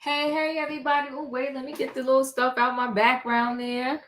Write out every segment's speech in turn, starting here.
Hey, everybody. Oh, wait, let me get the little stuff out my background there.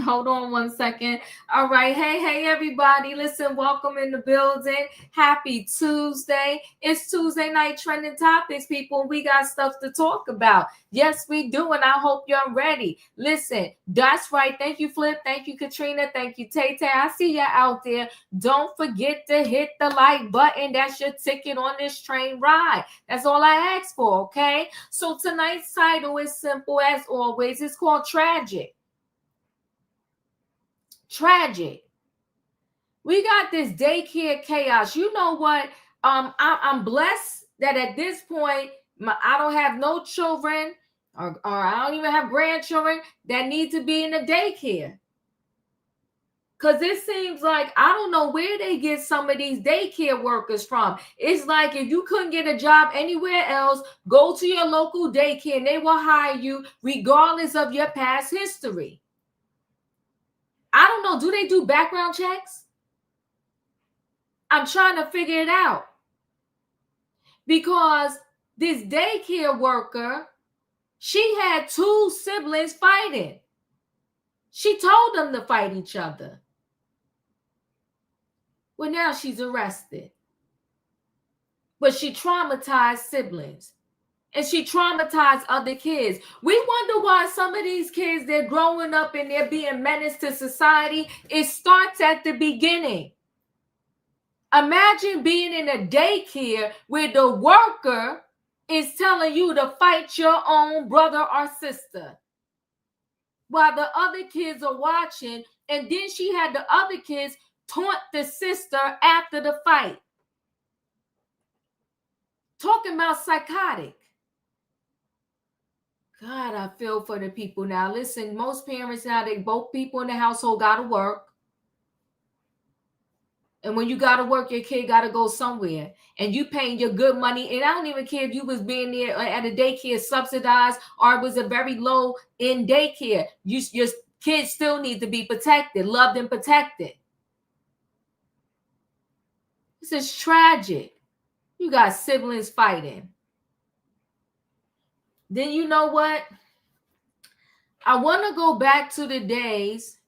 Hold on one second. All right. Hey, everybody. Listen, welcome in the building. Happy Tuesday. It's Tuesday night trending topics, people. We got stuff to talk about. Yes, we do, and I hope you're ready. Listen, that's right. Thank you, Flip. Thank you, Katrina. Thank you, Tay Tay. I see you out there. Don't forget to hit the like button. That's your ticket on this train ride. That's all I ask for, okay? So tonight's title is simple as always. It's called Tragic. Tragic. We got this daycare chaos. You know what? I'm blessed that at this point, I don't have no children or I don't even have grandchildren that need to be in a daycare. Because it seems like I don't know where they get some of these daycare workers from. It's like if you couldn't get a job anywhere else, go to your local daycare and they will hire you regardless of your past history. I don't know. Do they do background checks? I'm trying to figure it out. Because this daycare worker, she had two siblings fighting. She told them to fight each other. Well, now she's arrested. But she traumatized siblings. And she traumatized other kids. We wonder why some of these kids, they're growing up and they're being menaced to society. It starts at the beginning. Imagine being in a daycare where the worker is telling you to fight your own brother or sister while the other kids are watching. And then she had the other kids taunt the sister after the fight. Talking about psychotic. God, I feel for the people now. Listen, most parents now, both people in the household got to work. And when you got to work, your kid got to go somewhere. And you paying your good money. And I don't even care if you was being there at a daycare subsidized or it was a very low-end daycare. Your kids still need to be protected, loved and protected. This is tragic. You got siblings fighting. Then you know what? I want to go back to the days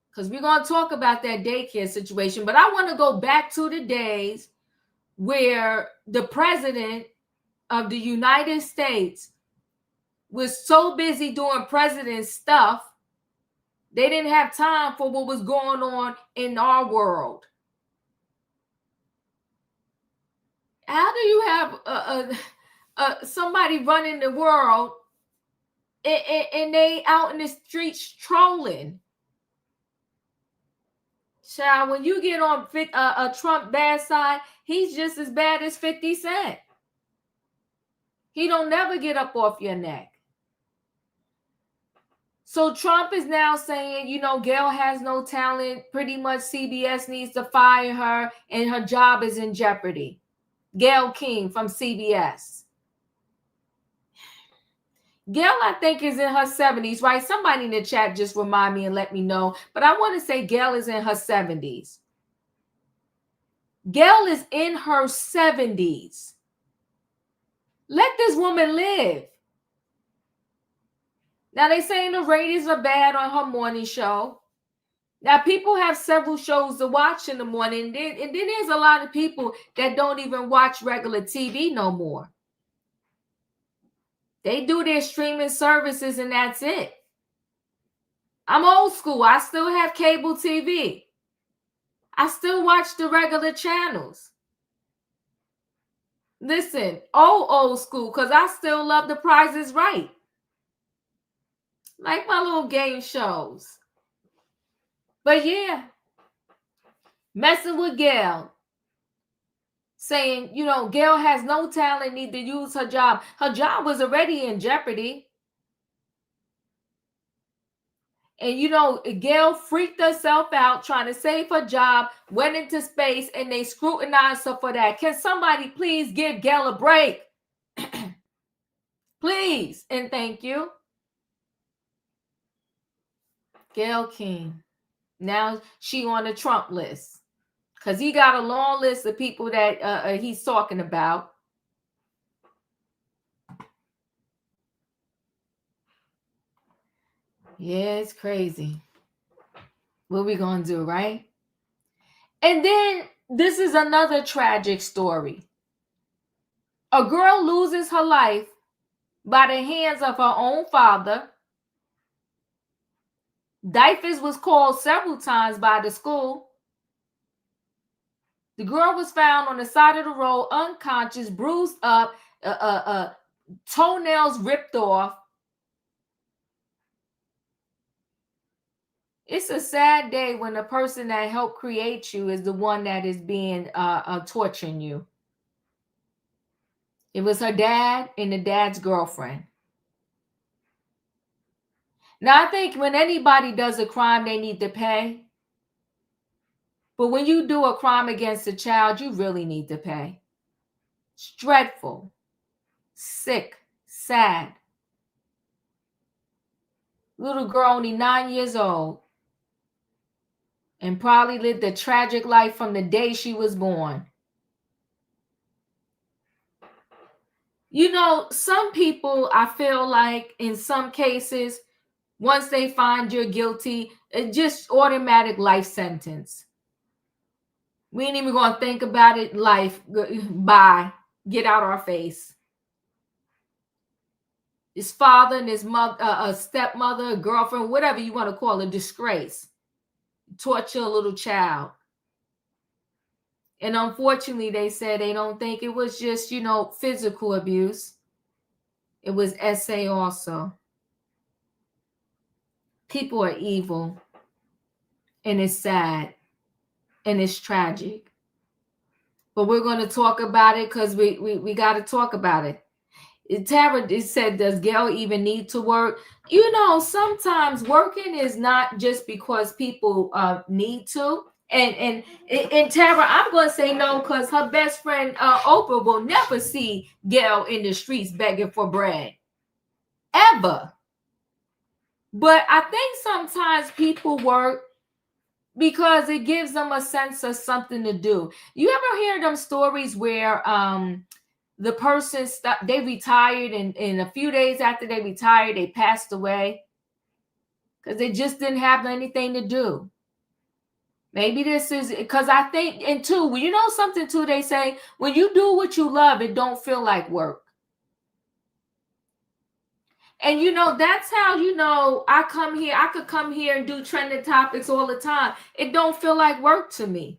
because we're going to talk about that daycare situation, but I want to go back to the days where the president of the United States was so busy doing president stuff, they didn't have time for what was going on in our world. How do you have somebody running the world and they out in the streets trolling? Child, when you get on a Trump bad side, he's just as bad as 50 Cent. He don't never get up off your neck. So Trump is now saying, Gayle has no talent. Pretty much CBS needs to fire her and her job is in jeopardy. Gayle King from CBS. Gayle, I think, is in her 70s, right? Somebody in the chat just remind me and let me know. But I want to say Gayle is in her 70s. Gayle is in her 70s. Let this woman live. Now, they saying the ratings are bad on her morning show. Now, people have several shows to watch in the morning. And then there's a lot of people that don't even watch regular TV no more. They do their streaming services and that's it. I'm old school. I still have cable TV. I still watch the regular channels. Listen, old school, because I still love The Price is Right. Like my little game shows. But yeah, messing with Gayle. Saying, Gayle has no talent, need to use her job. Her job was already in jeopardy. And, Gayle freaked herself out trying to save her job, went into space, and they scrutinized her for that. Can somebody please give Gayle a break? Please, and thank you. Gayle King. Now she on the Trump list. Because he got a long list of people that he's talking about. Yeah, it's crazy. What we gonna do, right? And then this is another tragic story. A girl loses her life by the hands of her own father. Diapers was called several times by the school. The girl was found on the side of the road, unconscious, bruised up, toenails ripped off. It's a sad day when the person that helped create you is the one that is being torturing you. It was her dad and the dad's girlfriend. Now, I think when anybody does a crime, they need to pay. But when you do a crime against a child, you really need to pay. It's dreadful, sick, sad. Little girl, only 9 years old, and probably lived a tragic life from the day she was born. You know, some people, I feel like in some cases, once they find you're guilty, it's just automatic life sentence. We ain't even going to think about it. Life, bye, get out our face. His father and his mother, a stepmother, a girlfriend, whatever you want to call it, disgrace. Torture a little child. And unfortunately, they said they don't think it was just, physical abuse. It was SA also. People are evil. And it's sad. And it's tragic. But we're going to talk about it because we got to talk about it. Tara said, does Gail even need to work? Sometimes working is not just because people need to. And Tara, I'm going to say no because her best friend, Oprah, will never see Gail in the streets begging for bread. Ever. But I think sometimes people work because it gives them a sense of something to do. You ever hear them stories where the person they retired and a few days after they retired, they passed away because they just didn't have anything to do? Maybe this is because I think, and two, something too, they say when you do what you love, it don't feel like work. And that's how I come here. I could come here and do trending topics all the time. It don't feel like work to me.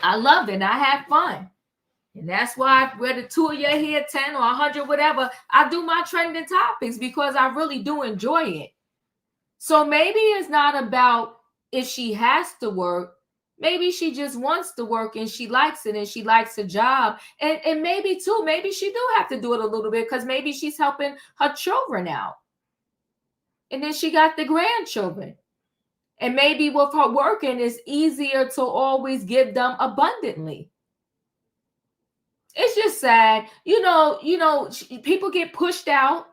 I love it. I have fun. And that's why whether 2 of you here, 10 or 100, whatever, I do my trending topics because I really do enjoy it. So maybe it's not about if she has to work. Maybe she just wants to work and she likes it and she likes her job. And maybe too, maybe she do have to do it a little bit because maybe she's helping her children out. And then she got the grandchildren. And maybe with her working, it's easier to always give them abundantly. It's just sad. People get pushed out.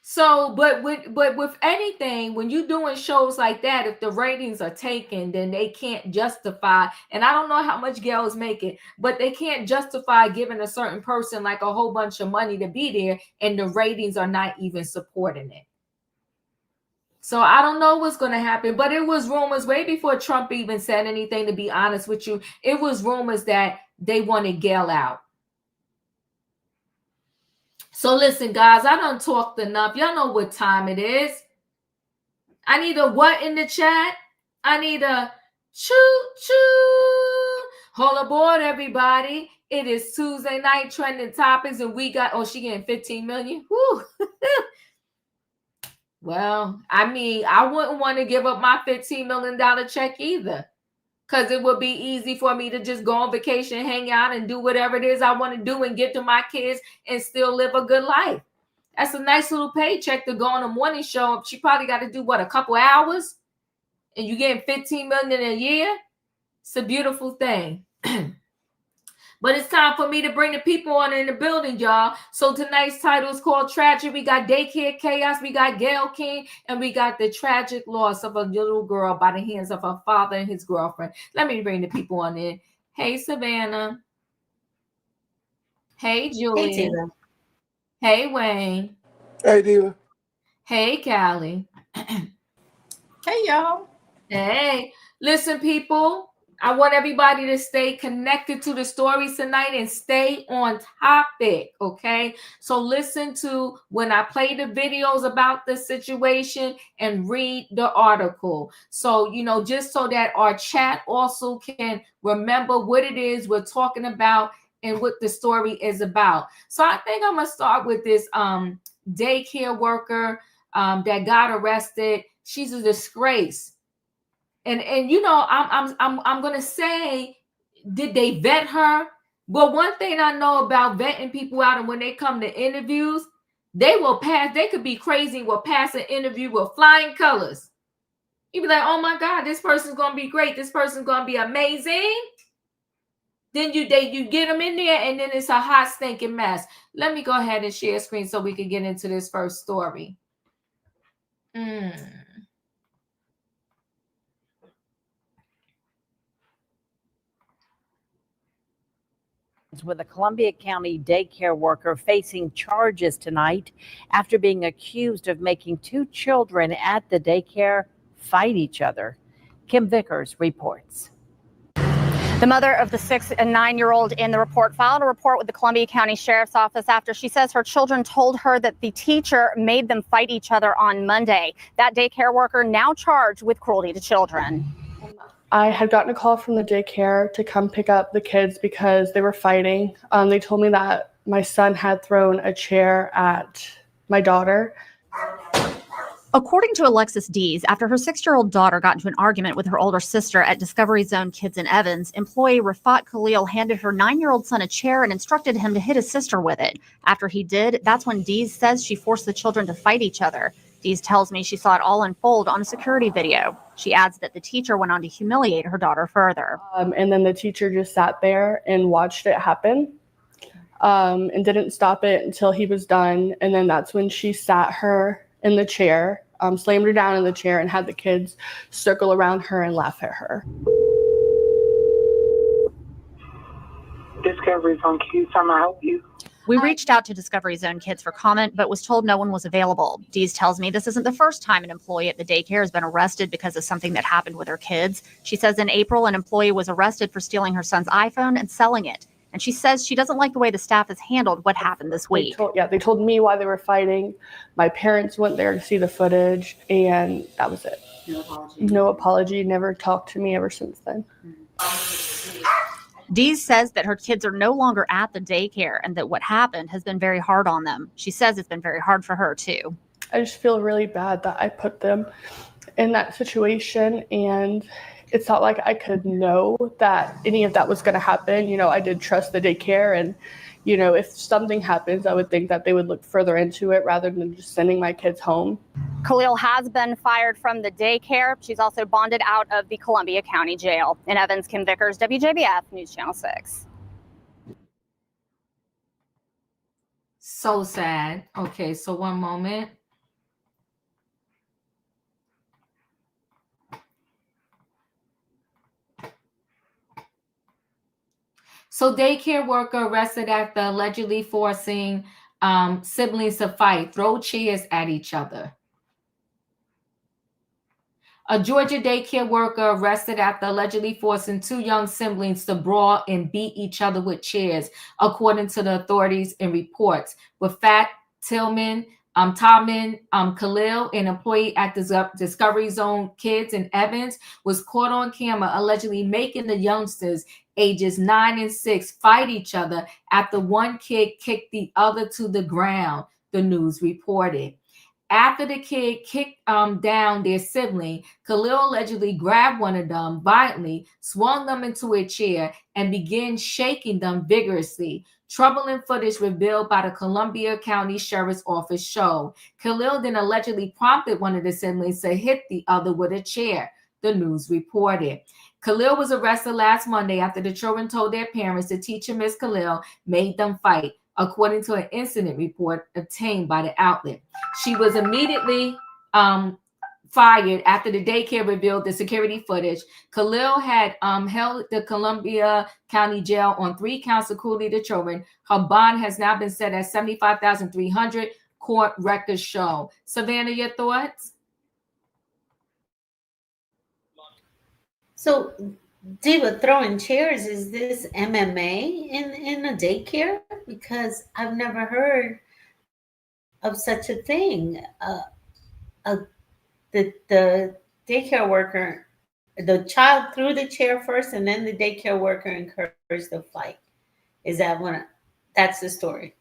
So, but with anything, when you're doing shows like that, if the ratings are taken, then they can't justify, and I don't know how much Gail is making, but they can't justify giving a certain person like a whole bunch of money to be there, and the ratings are not even supporting it. So I don't know what's going to happen, but it was rumors way before Trump even said anything, to be honest with you. It was rumors that they wanted Gail out. So listen, guys, I done talked enough. Y'all know what time it is. I need a what in the chat? I need a choo-choo. Hold aboard, everybody. It is Tuesday night trending topics, and we got, she getting 15 million. Woo. Well, I mean, I wouldn't want to give up my $15 million check either, because it would be easy for me to just go on vacation, hang out, and do whatever it is I want to do and get to my kids and still live a good life. That's a nice little paycheck to go on a morning show. She probably got to do, a couple hours? And you getting 15 million a year? It's a beautiful thing. But it's time for me to bring the people on in the building, y'all. So tonight's title is called Tragic. We got Daycare Chaos. We got Gail King. And we got the tragic loss of a little girl by the hands of her father and his girlfriend. Let me bring the people on in. Hey, Savannah. Hey, Julie. Hey, Tina. Hey, Wayne. Hey, Dila. Hey, Callie. Hey, y'all. Hey, listen, people. I want everybody to stay connected to the stories tonight and stay on topic, okay? So listen to when I play the videos about the situation and read the article. So, just so that our chat also can remember what it is we're talking about and what the story is about. So I think I'm going to start with this daycare worker that got arrested. She's a disgrace. And I'm gonna say, did they vet her? But one thing I know about vetting people out, and when they come to interviews, they will pass. They could be crazy, will pass an interview with flying colors. You'd be like, oh my God, this person's gonna be great. This person's gonna be amazing. Then you get them in there, and then it's a hot stinking mess. Let me go ahead and share screen so we can get into this first story. With a Columbia County daycare worker facing charges tonight after being accused of making two children at the daycare fight each other. Kim Vickers reports. The mother of the 6- and 9-year-old in the report filed a report with the Columbia County Sheriff's Office after she says her children told her that the teacher made them fight each other on Monday. That daycare worker now charged with cruelty to children. I had gotten a call from the daycare to come pick up the kids because they were fighting. They told me that my son had thrown a chair at my daughter. According to Alexis Dees, after her 6-year-old daughter got into an argument with her older sister at Discovery Zone Kids in Evans, employee Rafat Khalil handed her 9-year-old son a chair and instructed him to hit his sister with it. After he did, that's when Dees says she forced the children to fight each other. Dees tells me she saw it all unfold on a security video. She adds that the teacher went on to humiliate her daughter further. And then the teacher just sat there and watched it happen and didn't stop it until he was done. And then that's when she sat her in the chair, slammed her down in the chair, and had the kids circle around her and laugh at her. Discovery Zone Kids, how may I help you? We reached out to Discovery Zone Kids for comment, but was told no one was available. Dees tells me this isn't the first time an employee at the daycare has been arrested because of something that happened with her kids. She says in April, an employee was arrested for stealing her son's iPhone and selling it. And she says she doesn't like the way the staff has handled what happened this week. They told me why they were fighting. My parents went there to see the footage, and that was it. No apology, never talked to me ever since then. Dees says that her kids are no longer at the daycare and that what happened has been very hard on them. She says it's been very hard for her too. I just feel really bad that I put them in that situation, and it's not like I could know that any of that was going to happen. I did trust the daycare, and if something happens, I would think that they would look further into it rather than just sending my kids home. Khalil has been fired from the daycare. She's also bonded out of the Columbia County Jail. In Evans, Kim Vickers, WJBF News Channel 6. So sad. Okay, so one moment. So daycare worker arrested after allegedly forcing siblings to fight, throw chairs at each other. A Georgia daycare worker arrested after allegedly forcing two young siblings to brawl and beat each other with chairs, according to the authorities in reports. Rafat Tillman, Khalil, an employee at the Discovery Zone Kids in Evans, was caught on camera allegedly making the youngsters ages 9 and 6 fight each other after one kid kicked the other to the ground, the news reported. After the kid kicked down their sibling, Khalil allegedly grabbed one of them violently, swung them into a chair, and began shaking them vigorously. Troubling footage revealed by the Columbia County Sheriff's Office showed. Khalil then allegedly prompted one of the siblings to hit the other with a chair, the news reported. Khalil was arrested last Monday after the children told their parents the teacher, Ms. Khalil, made them fight, according to an incident report obtained by the outlet. She was immediately fired after the daycare revealed the security footage. Khalil had held the Columbia County Jail on 3 counts of cruelty to children. Her bond has now been set at $75,300. Court records show. Savannah, your thoughts? So they were throwing chairs. Is this MMA in a daycare? Because I've never heard of such a thing. The daycare worker, the child threw the chair first, and then the daycare worker encouraged the fight. Is that one? That's the story.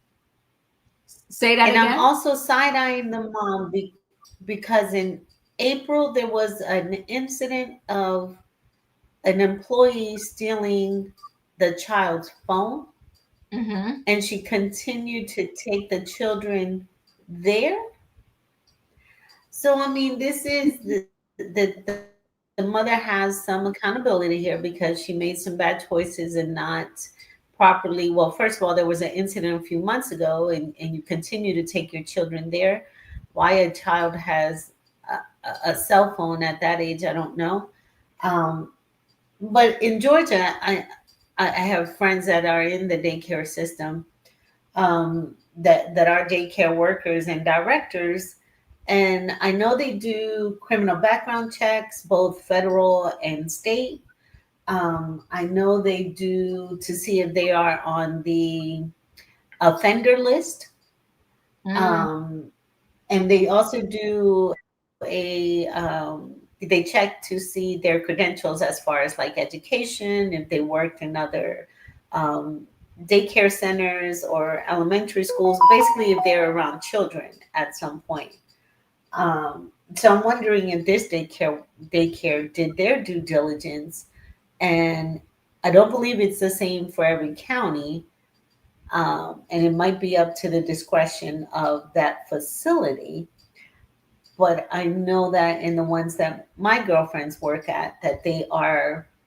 Say that and again. I'm also side-eyeing the mom because in April there was an incident of an employee stealing the child's phone, and she continued to take the children there. So I mean, this is the mother has some accountability here because she made some bad choices and not properly. Well, first of all, there was an incident a few months ago, and you continue to take your children there. Why a child has a cell phone at that age, I don't know. But in Georgia, I have friends that are in the daycare system, that are daycare workers and directors. And I know they do criminal background checks, both federal and state. I know they do to see if they are on the offender list. And they also do they check to see their credentials as far as like education, if they worked in other daycare centers or elementary schools, basically if they're around children at some point. So I'm wondering if this daycare did their due diligence, and I don't believe it's the same for every county, and it might be up to the discretion of that facility. But I know that in the ones that my girlfriends work at, that they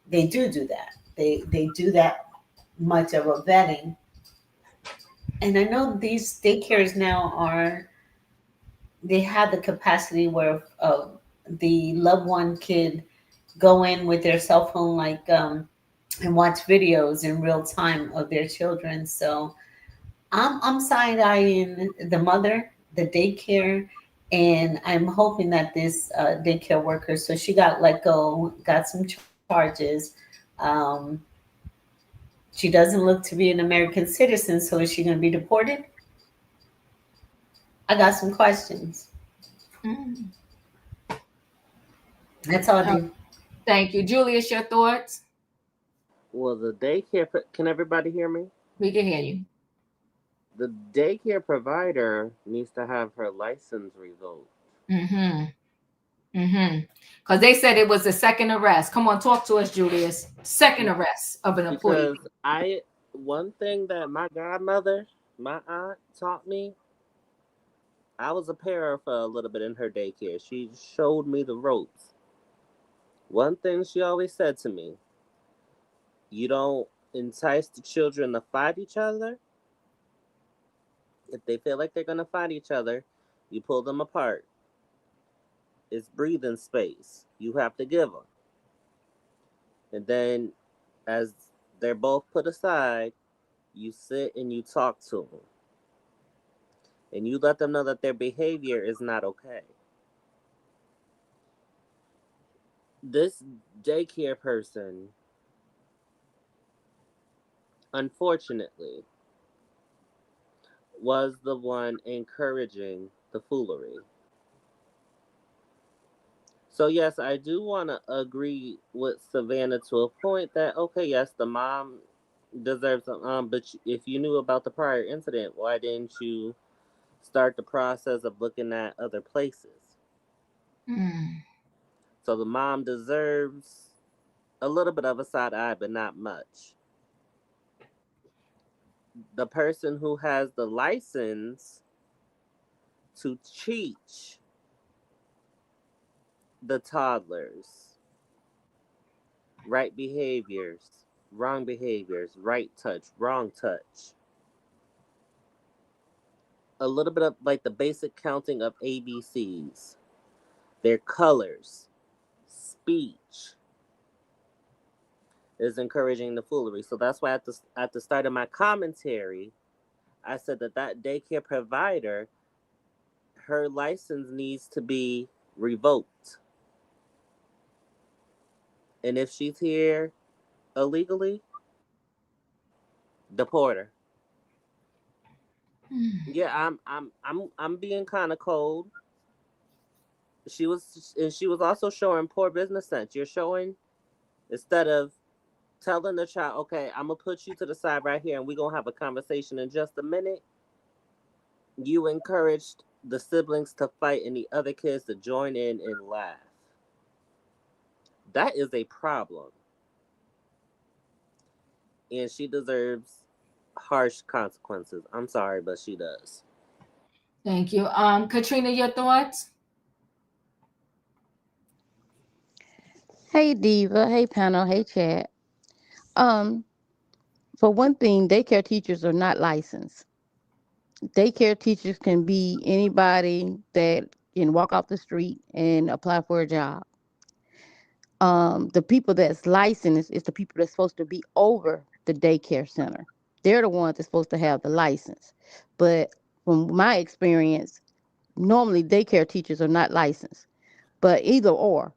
do that. They do that much of a vetting. And I know these daycares now they have the capacity where the loved one could go in with their cell phone, like, and watch videos in real time of their children. So I'm side eyeing the mother, the daycare, and I'm hoping that this daycare worker, so she got let go, got some charges. She doesn't look to be an American citizen, so is she going to be deported? I got some questions. That's all I do. Thank you. Julius, your thoughts? Well, the daycare, can everybody hear me? We can hear you. The daycare provider needs to have her license revoked. Because they said it was a second arrest. Come on, talk to us, Julius. Second arrest of an employee. Because one thing that my godmother, my aunt, taught me, I was a para for a little bit in her daycare. She showed me the ropes. One thing she always said to me, you don't entice the children to fight each other. If they feel like they're going to fight each other, you pull them apart. It's breathing space. You have to give them. And then as they're both put aside, you sit and you talk to them. And you let them know that their behavior is not okay. This daycare person, unfortunately, was the one encouraging the foolery. So yes, I do want to agree with Savannah to a point that, okay, yes, the mom deserves some, but if you knew about the prior incident, why didn't you start the process of looking at other places? So the mom deserves a little bit of a side eye, but not much. The person who has the license to teach the toddlers right behaviors, wrong behaviors, right touch, wrong touch. A little bit of like the basic counting of ABCs. their colors, speech is encouraging the foolery. So that's why at the start of my commentary, I said that daycare provider, her license needs to be revoked. And if she's here illegally, deport her. Yeah, I'm being kind of cold. She was also showing poor business sense. You're showing, instead of telling the child, okay, I'm gonna put you to the side right here and we're gonna have a conversation in just a minute, you encouraged the siblings to fight and the other kids to join in and laugh. That is a problem. And she deserves harsh consequences. I'm sorry, but she does. Thank you. Katrina, your thoughts? Hey Diva, hey panel, hey chat. Um, for one thing, daycare teachers are not licensed. Daycare teachers can be anybody that can walk off the street and apply for a job. The people that's licensed is the people that's supposed to be over the daycare center. They're the ones that's supposed to have the license. But from my experience, normally daycare teachers are not licensed. But either or,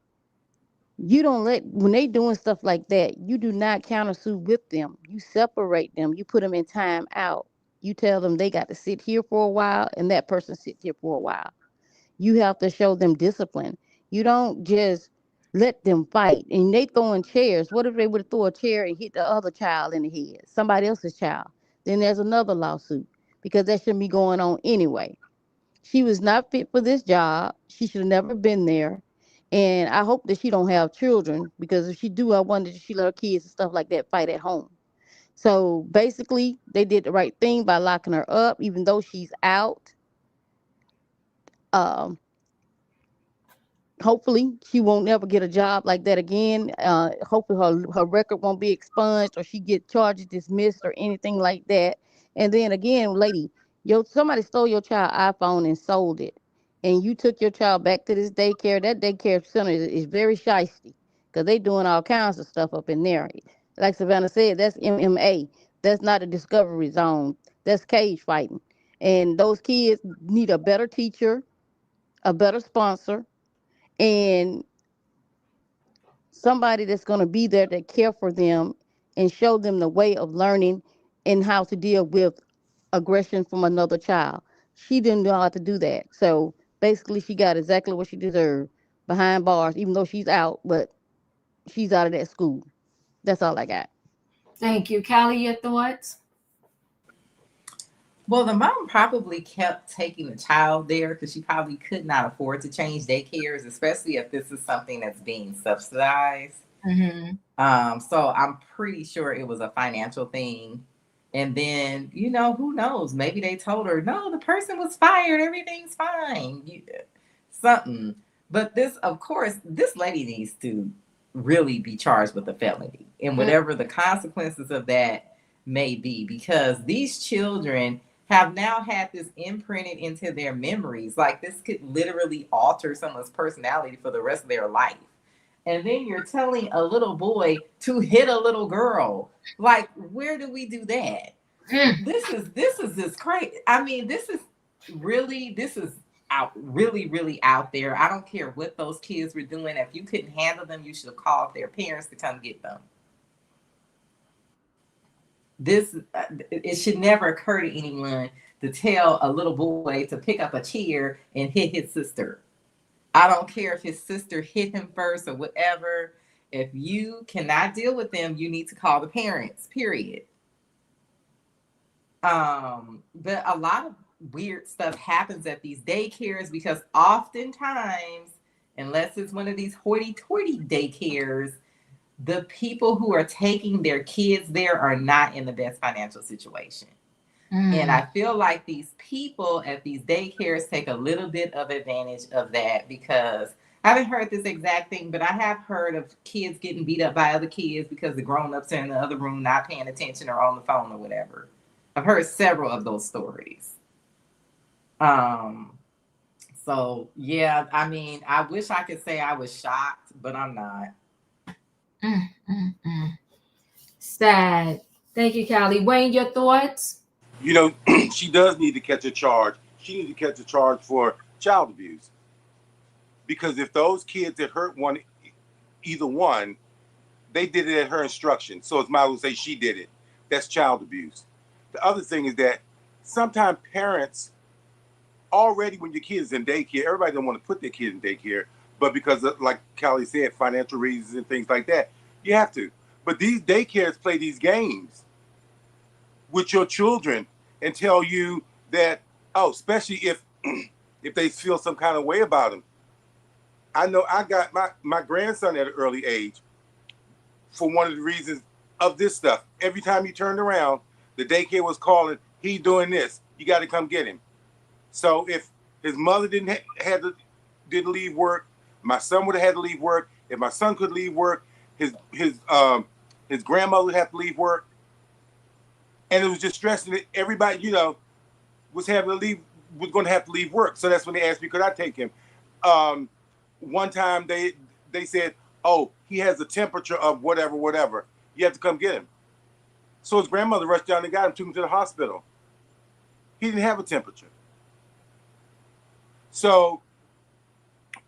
you don't let, when they doing stuff like that, you do not countersue with them. You separate them. You put them in time out. You tell them they got to sit here for a while and that person sit here for a while. You have to show them discipline. You don't just let them fight. And they throwing chairs. What if they would throw a chair and hit the other child in the head, somebody else's child? Then there's another lawsuit because that shouldn't be going on anyway. She was not fit for this job. She should have never been there. And I hope that she don't have children, because if she do, I wonder if she let her kids and stuff like that fight at home. So basically, they did the right thing by locking her up, even though she's out. Um, Hopefully she won't never get a job like that again. Hopefully her record won't be expunged or she get charges dismissed or anything like that. And then again, lady, somebody stole your child iPhone and sold it, and you took your child back to this daycare. That daycare center is very shisty because they doing all kinds of stuff up in there. Like Savannah said, that's MMA. That's not a discovery zone. That's cage fighting. And those kids need a better teacher, a better sponsor, and somebody that's going to be there to care for them and show them the way of learning and how to deal with aggression from another child. She didn't know how to do that. So basically, she got exactly what she deserved, behind bars, even though she's out, but she's out of that school. That's all I got. Thank you. Callie, your thoughts? Well, the mom probably kept taking the child there because she probably could not afford to change daycares, especially if this is something that's being subsidized. So I'm pretty sure it was a financial thing. And then, who knows? Maybe they told her, no, the person was fired. Everything's fine. Something. But of course, this lady needs to really be charged with a felony and whatever the consequences of that may be, because these children have now had this imprinted into their memories. Like, this could literally alter someone's personality for the rest of their life. And then you're telling a little boy to hit a little girl. Like, where do we do that? This is just crazy. I mean, this is out, really, really out there. I don't care what those kids were doing. If you couldn't handle them, you should have called their parents to come get them. It should never occur to anyone to tell a little boy to pick up a chair and hit his sister. I don't care if his sister hit him first or whatever. If you cannot deal with them, you need to call the parents, period. But a lot of weird stuff happens at these daycares because oftentimes, unless it's one of these hoity-toity daycares, the people who are taking their kids there are not in the best financial situation. And I feel like these people at these daycares take a little bit of advantage of that, because I haven't heard this exact thing, but I have heard of kids getting beat up by other kids because the grown-ups are in the other room not paying attention or on the phone or whatever. I've heard several of those stories. So yeah, I mean, I wish I could say I was shocked, but I'm not. Sad. Thank you, Callie. Wayne, your thoughts? You know, she does need to catch a charge. She needs to catch a charge for child abuse. Because if those kids that hurt either one, they did it at her instruction. So it's might as well say she did it. That's child abuse. The other thing is that sometimes parents, already when your kid is in daycare, everybody don't want to put their kid in daycare, but because of, like Callie said, financial reasons and things like that, you have to. But these daycares play these games with your children and tell you that, oh, especially if they feel some kind of way about them. I know I got my grandson at an early age for one of the reasons of this stuff. Every time he turned around, the daycare was calling, he's doing this. You got to come get him. So if his mother didn't leave work, my son would have had to leave work. If my son could leave work, his grandmother would have to leave work. And it was just stressing that everybody, you know, was going to have to leave work. So that's when they asked me, could I take him? One time they said, oh, he has a temperature of whatever. You have to come get him. So his grandmother rushed down and got him, took him to the hospital. He didn't have a temperature. So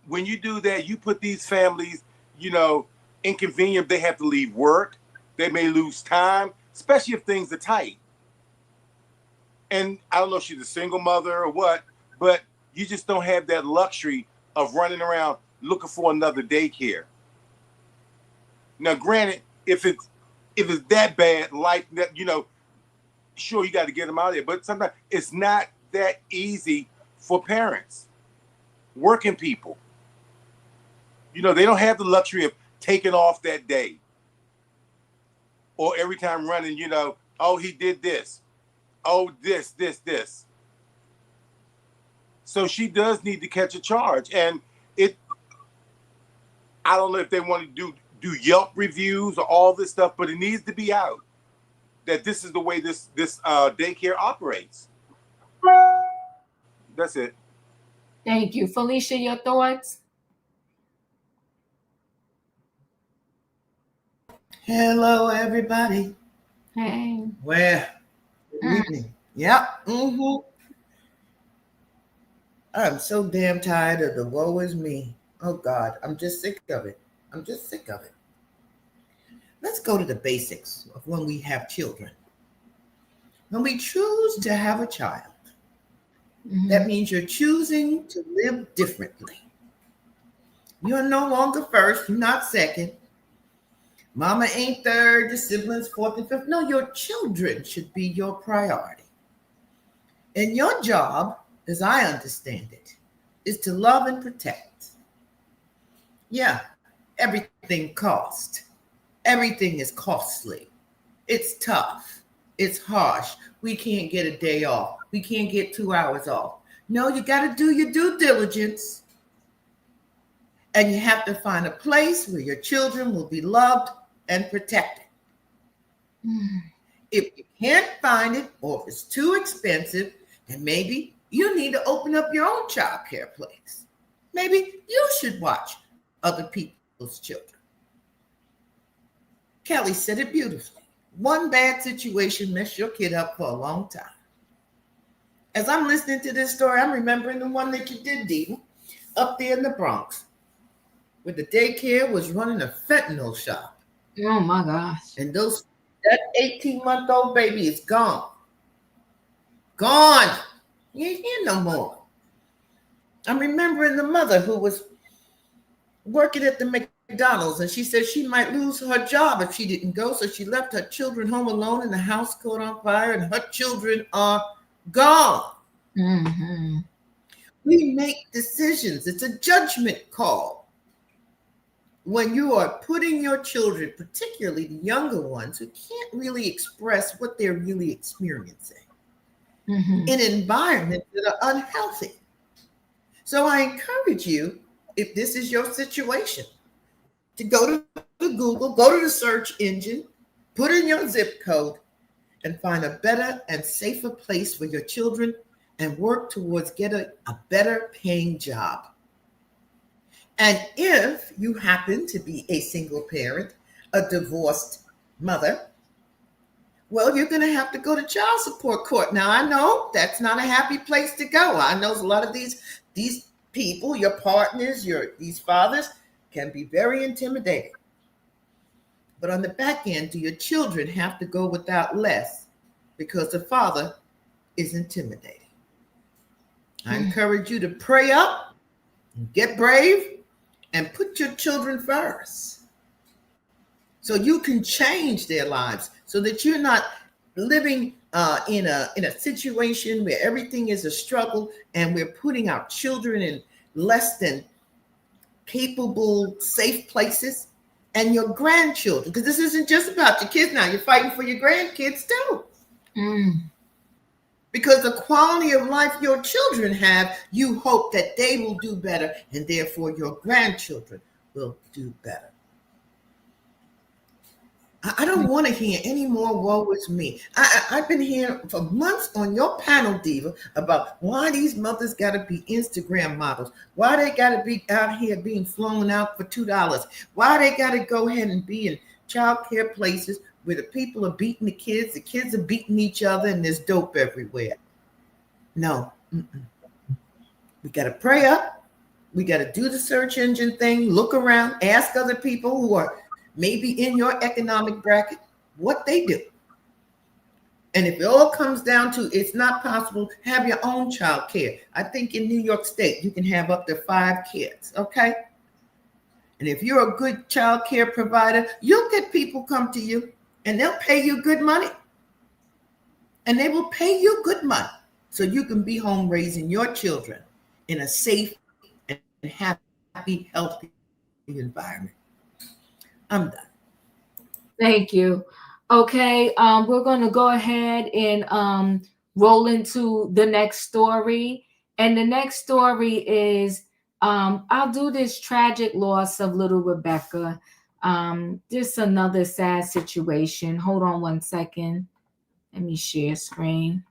when you do that, you put these families, you know, inconvenient. They have to leave work. They may lose time, especially if things are tight. And I don't know if she's a single mother or what, but you just don't have that luxury of running around looking for another daycare. Now, granted, if it's that bad, like that, you know, sure, you got to get them out of there. But sometimes it's not that easy for parents, working people. You know, they don't have the luxury of taking off that day. Or every time running, you know, oh, he did this. Oh, this. So she does need to catch a charge. And I don't know if they want to do Yelp reviews or all this stuff, but it needs to be out that this is the way this daycare operates. That's it. Thank you. Felicia, your thoughts? Hello, everybody. Hey. Well, good evening. Yep. I'm so damn tired of the woe is me. Oh, God. I'm just sick of it. Let's go to the basics of when we have children. When we choose to have a child, that means you're choosing to live differently. You're no longer first. You're not second. Mama ain't third, your siblings fourth and fifth. No, your children should be your priority. And your job, as I understand it, is to love and protect. Yeah, everything costs. Everything is costly. It's tough. It's harsh. We can't get a day off. We can't get 2 hours off. No, you got to do your due diligence. And you have to find a place where your children will be loved and protected. If you can't find it, or if it's too expensive, then maybe you need to open up your own child care place. Maybe you should watch other people's children. Kelly said it beautifully. One bad situation messed your kid up for a long time. As I'm listening to this story, I'm remembering the one that you did, Dee, up there in the Bronx, where the daycare was running a fentanyl shop. Oh my gosh. And that 18-month-old baby is gone. Gone. You ain't here no more. I'm remembering the mother who was working at the McDonald's, and she said she might lose her job if she didn't go. So she left her children home alone, and the house caught on fire, and her children are gone. We make decisions. It's a judgment call. When you are putting your children, particularly the younger ones who can't really express what they're really experiencing, in environments that are unhealthy. So I encourage you, if this is your situation, to go to Google, go to the search engine, put in your zip code, and find a better and safer place for your children and work towards getting a better paying job. And if you happen to be a single parent, a divorced mother, well, you're going to have to go to child support court. Now, I know that's not a happy place to go. I know a lot of these people, your partners, these fathers, can be very intimidating. But on the back end, do your children have to go without less because the father is intimidating? I encourage you to pray up, get brave, and put your children first so you can change their lives, so that you're not living in a situation where everything is a struggle and we're putting our children in less than capable, safe places, and your grandchildren, because this isn't just about your kids now. You're fighting for your grandkids too. Because the quality of life your children have, you hope that they will do better, and therefore your grandchildren will do better. I don't want to hear any more woe is me. I've been hearing for months on your panel, Diva, about why these mothers got to be Instagram models, why they got to be out here being flown out for $2, why they got to go ahead and be in child care places where the people are beating the kids are beating each other, and there's dope everywhere. No. We got to pray up. We got to do the search engine thing, look around, ask other people who are maybe in your economic bracket what they do. And if it all comes down to it's not possible, have your own child care. I think in New York State, you can have up to 5 kids, okay? And if you're a good child care provider, you'll get people come to you and they'll pay you good money. And they will pay you good money so you can be home raising your children in a safe and happy, healthy environment. I'm done. Thank you. Okay, we're going to go ahead and roll into the next story. And the next story is, I'll do this tragic loss of little Rebekah. Just another sad situation. Hold on one second. Let me share screen.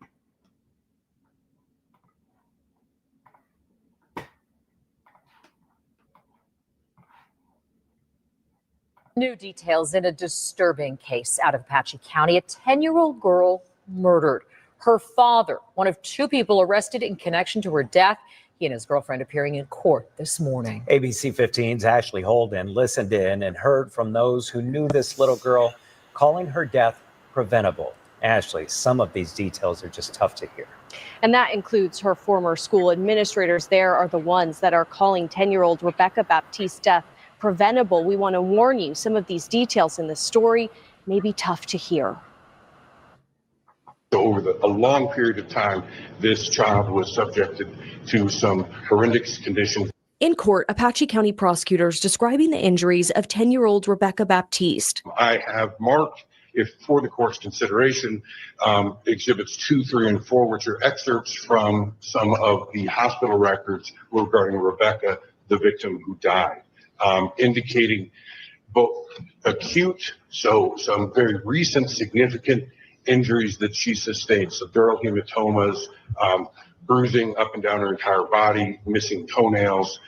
New details in a disturbing case out of Apache County. A 10-year-old girl murdered. Her father, one of 2 people arrested in connection to her death. He and his girlfriend appearing in court this morning. ABC 15's Ashley Holden listened in and heard from those who knew this little girl, calling her death preventable. Ashley, some of these details are just tough to hear. And that includes her former school administrators. There are the ones that are calling 10-year-old Rebekah Baptiste's death preventable. We want to warn you, some of these details in this story may be tough to hear. Over a long period of time, this child was subjected to some horrendous conditions. In court, Apache County prosecutors describing the injuries of 10-year-old Rebekah Baptiste. I have marked, if for the court's consideration, exhibits 2, 3, and 4, which are excerpts from some of the hospital records regarding Rebekah, the victim who died. Indicating both acute, so some very recent significant injuries that she sustained, so dural hematomas, bruising up and down her entire body, missing toenails,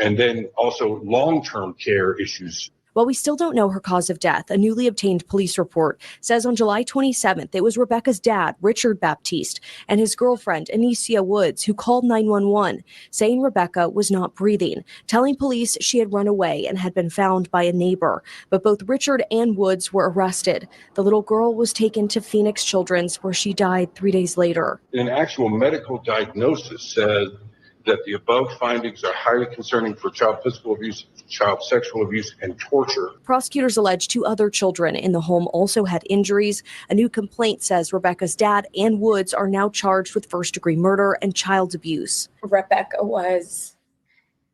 and then also long-term care issues. While we still don't know her cause of death, a newly obtained police report says on July 27th, it was Rebekah's dad, Richard Baptiste, and his girlfriend, Anicia Woods, who called 911, saying Rebekah was not breathing, telling police she had run away and had been found by a neighbor. But both Richard and Woods were arrested. The little girl was taken to Phoenix Children's, where she died 3 days later. An actual medical diagnosis said that the above findings are highly concerning for child physical abuse, child sexual abuse, and torture. Prosecutors allege 2 other children in the home also had injuries. A new complaint says Rebekah's dad and Woods are now charged with first-degree murder and child abuse. Rebekah was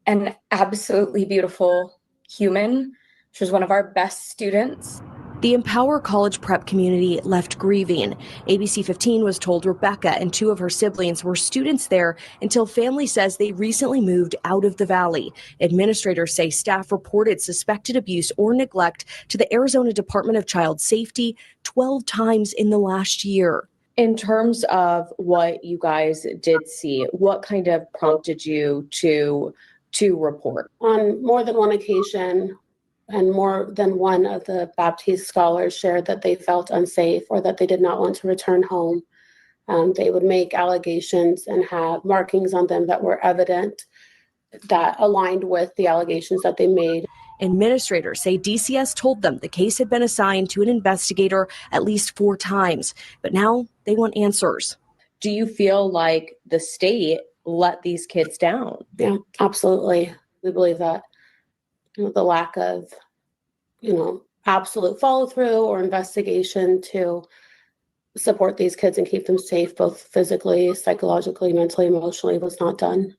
an absolutely beautiful human. She was one of our best students. The Empower College prep community left grieving. ABC 15 was told Rebekah and 2 of her siblings were students there until family says they recently moved out of the valley. Administrators say staff reported suspected abuse or neglect to the Arizona Department of Child Safety 12 times in the last year. In terms of what you guys did see, what kind of prompted you to report? On more than one occasion, and more than one of the Baptiste scholars shared that they felt unsafe or that they did not want to return home. They would make allegations and have markings on them that were evident that aligned with the allegations that they made. Administrators say DCS told them the case had been assigned to an investigator at least 4 times, but now they want answers. Do you feel like the state let these kids down? Yeah, absolutely. We believe that the lack of, absolute follow through or investigation to support these kids and keep them safe, both physically, psychologically, mentally, emotionally, was not done.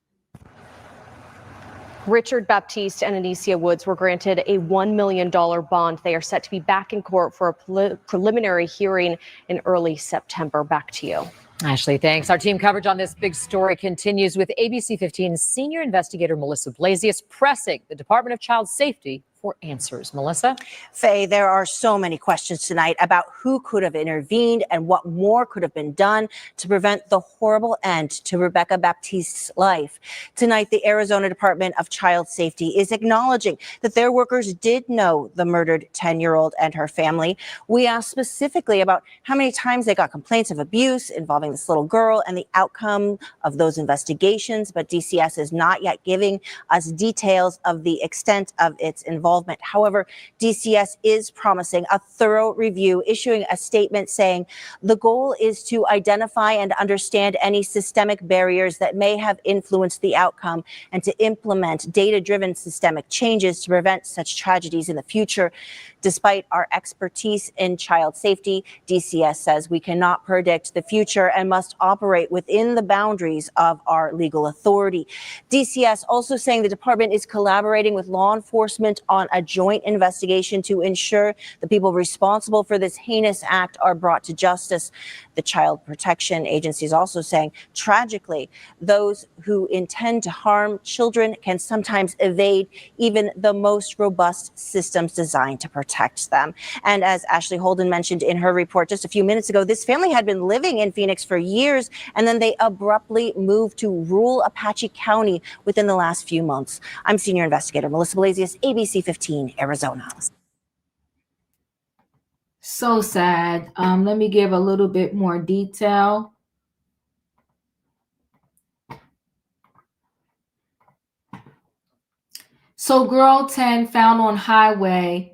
Richard Baptiste and Anicia Woods were granted a $1 million bond. They are set to be back in court for a preliminary hearing in early September. Back to you. Ashley, thanks. Our team coverage on this big story continues with ABC 15's senior investigator Melissa Blasius pressing the Department of Child Safety for answers. Melissa? Faye, there are so many questions tonight about who could have intervened and what more could have been done to prevent the horrible end to Rebekah Baptiste's life. Tonight, the Arizona Department of Child Safety is acknowledging that their workers did know the murdered 10-year-old and her family. We asked specifically about how many times they got complaints of abuse involving this little girl and the outcome of those investigations, but DCS is not yet giving us details of the extent of its involvement. However, DCS is promising a thorough review, issuing a statement saying the goal is to identify and understand any systemic barriers that may have influenced the outcome and to implement data-driven systemic changes to prevent such tragedies in the future. Despite our expertise in child safety, DCS says we cannot predict the future and must operate within the boundaries of our legal authority. DCS also saying the department is collaborating with law enforcement on a joint investigation to ensure the people responsible for this heinous act are brought to justice. The Child Protection Agency is also saying, tragically, those who intend to harm children can sometimes evade even the most robust systems designed to protect them. And as Ashley Holden mentioned in her report just a few minutes ago, this family had been living in Phoenix for years, and then they abruptly moved to rural Apache County within the last few months. I'm senior investigator Melissa Blasius, ABC 15, Arizona. So sad. Let me give a little bit more detail. So girl 10 found on highway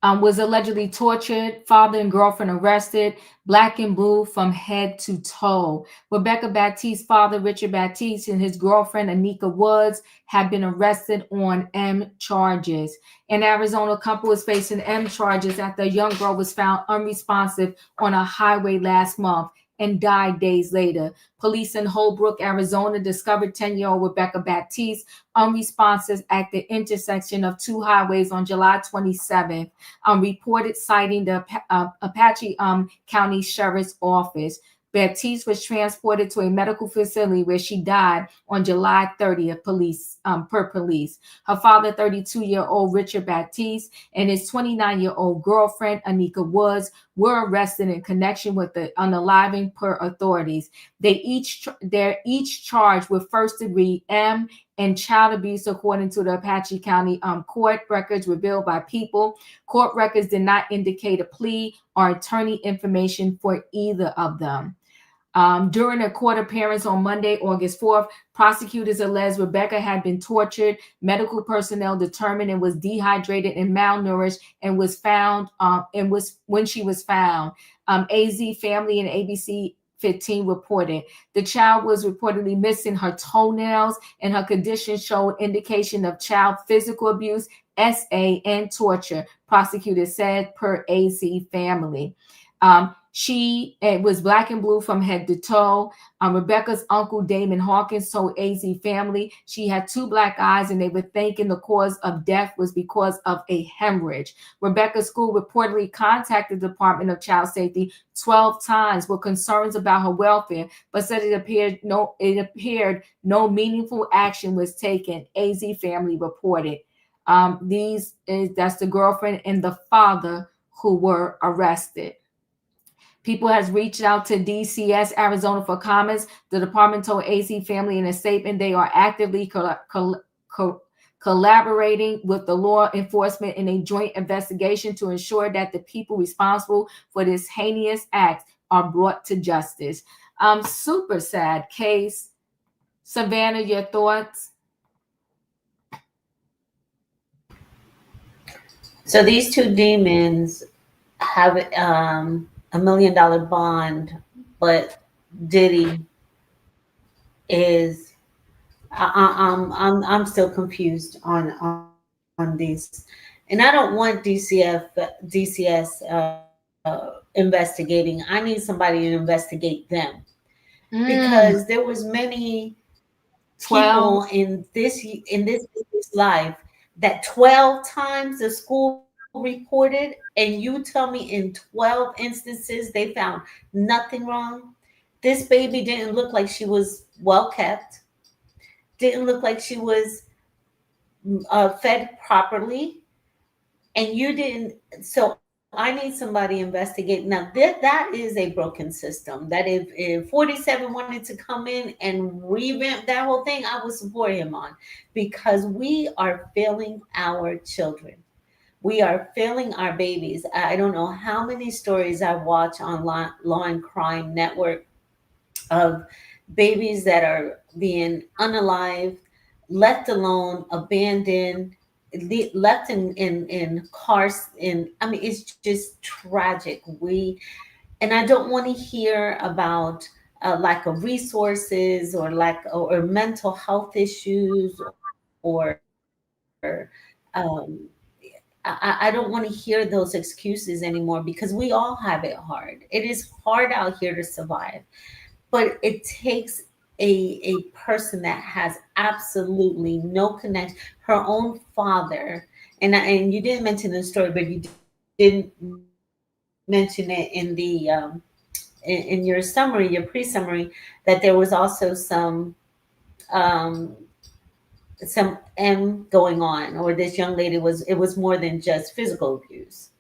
was allegedly tortured, father and girlfriend arrested, black and blue from head to toe. Rebekah Baptiste's father, Richard Baptiste, and his girlfriend, Anika Woods, have been arrested on M charges. In Arizona, a couple is facing M charges after a young girl was found unresponsive on a highway last month and died days later. Police in Holbrook, Arizona, discovered 10-year-old Rebekah Baptiste unresponsive at the intersection of 2 highways on July 27th, reported citing the Apache County Sheriff's Office. Baptiste was transported to a medical facility where she died on July 30th, per police. Her father, 32-year-old Richard Baptiste, and his 29-year-old girlfriend, Anika Woods, were arrested in connection with the unaliving per authorities. They're each charged with first-degree M and child abuse, according to the Apache County court records revealed by People. Court records did not indicate a plea or attorney information for either of them. During a court appearance on Monday, August 4th, prosecutors alleged Rebekah had been tortured. Medical personnel determined and was dehydrated and malnourished and was found when she was found. AZ Family and ABC 15 reported the child was reportedly missing her toenails, and her condition showed indication of child physical abuse, SA, and torture, prosecutors said, per AZ Family. She was black and blue from head to toe. Rebekah's uncle, Damon Hawkins, told AZ Family she had 2 black eyes and they were thinking the cause of death was because of a hemorrhage. Rebekah's school reportedly contacted the Department of Child Safety 12 times with concerns about her welfare, but said it appeared no meaningful action was taken, AZ Family reported. That's the girlfriend and the father who were arrested. People has reached out to DCS Arizona for comments. The department told AC Family in a statement they are actively collaborating with the law enforcement in a joint investigation to ensure that the people responsible for this heinous act are brought to justice. Super sad case. Savannah, your thoughts? So these two demons have $1 million bond, but Diddy is I'm still confused on these, and I don't want DCS investigating. I need somebody to investigate them because there was many 12. people in this baby's life that 12 times the school reported, and you tell me in 12 instances they found nothing wrong. This baby didn't look like she was well kept, didn't look like she was fed properly, and you didn't. So I need somebody to investigate. Now that is a broken system. That if 47 wanted to come in and revamp that whole thing, I would support him on, because we are failing our children. We are failing our babies. I don't know how many stories I watch on Law and Crime Network of babies that are being unalived, left alone, abandoned, left in cars. I mean, it's just tragic. And I don't want to hear about lack of resources or or mental health issues or um, I don't want to hear those excuses anymore, because we all have it hard. It is hard out here to survive, but it takes a person that has absolutely no connection. Her own father, and you didn't mention the story, but you didn't mention it in the in your summary, your pre-summary, that there was also some going on, or this young lady it was more than just physical abuse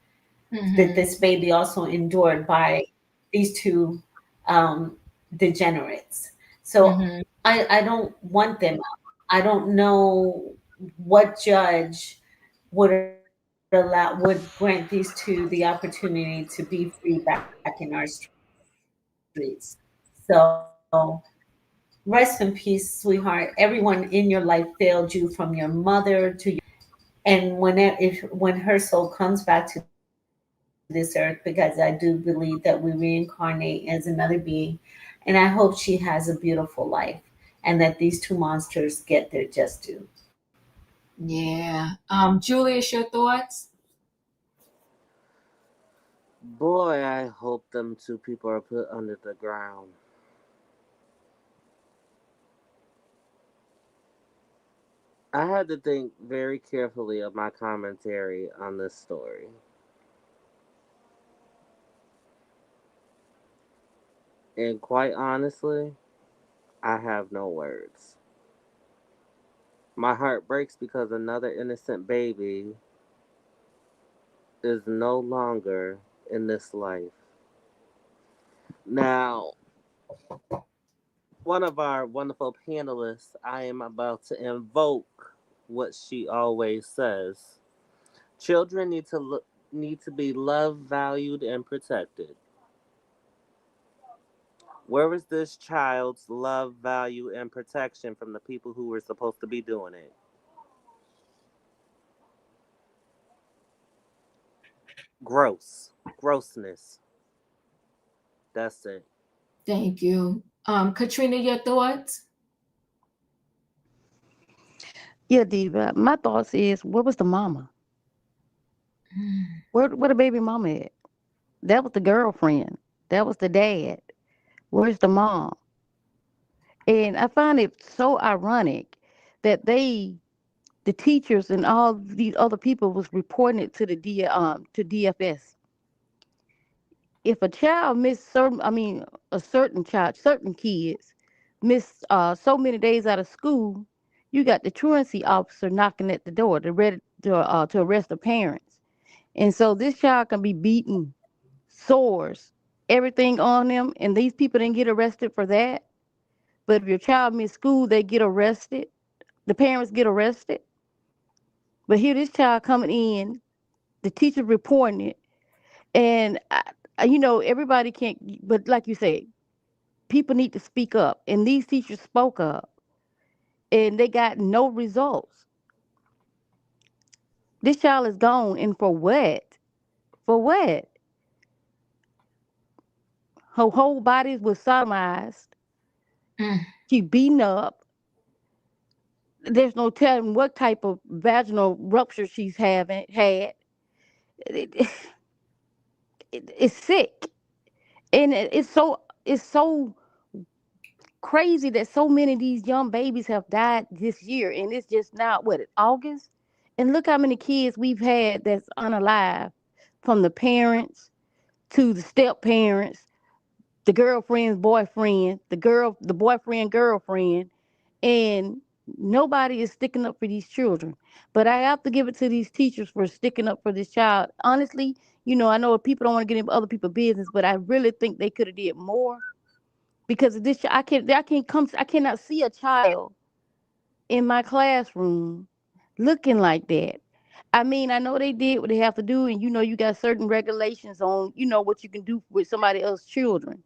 that this baby also endured by these two degenerates. So I don't want them out. I don't know what judge would would grant these two the opportunity to be free back in our streets. So rest in peace, sweetheart. Everyone in your life failed you, from your mother to your, and when her soul comes back to this earth, because I do believe that we reincarnate as another being, and I hope she has a beautiful life, and that these two monsters get their just due. Yeah. Julius, your thoughts? Boy, I hope them two people are put under the ground. I had to think very carefully of my commentary on this story. And quite honestly, I have no words. My heart breaks because another innocent baby is no longer in this life. Now, one of our wonderful panelists, I am about to invoke what she always says. Children need to be loved, valued, and protected. Where is this child's love, value, and protection from the people who were supposed to be doing it? Grossness. That's it. Thank you. Katrina, your thoughts? Yeah, Diva. My thoughts is, where was the mama? Where the baby mama at? That was the girlfriend. That was the dad. Where's the mom? And I find it so ironic that the teachers and all these other people was reporting it to to DFS. If a child missed a certain kids miss so many days out of school, you got the truancy officer knocking at the door to arrest the parents. And so this child can be beaten, sores, everything on them, and these people didn't get arrested for that. But if your child missed school, they get arrested. The parents get arrested. But here, this child coming in, the teacher reporting it, and everybody can't. But like you said, people need to speak up, and these teachers spoke up, and they got no results. This child is gone, and for what? For what? Her whole body was sodomized. She beaten up. There's no telling what type of vaginal rupture she's had. It's sick, and it's so crazy that so many of these young babies have died this year, and it's just now August, and look how many kids we've had that's unalive, from the parents to the step parents, the girlfriend's boyfriend, the boyfriend girlfriend, and nobody is sticking up for these children. But I have to give it to these teachers for sticking up for this child. Honestly, I know people don't want to get into other people's business, but I really think they could have did more, because of this. I cannot see a child in my classroom looking like that. I mean, I know they did what they have to do, and you got certain regulations on what you can do with somebody else's children.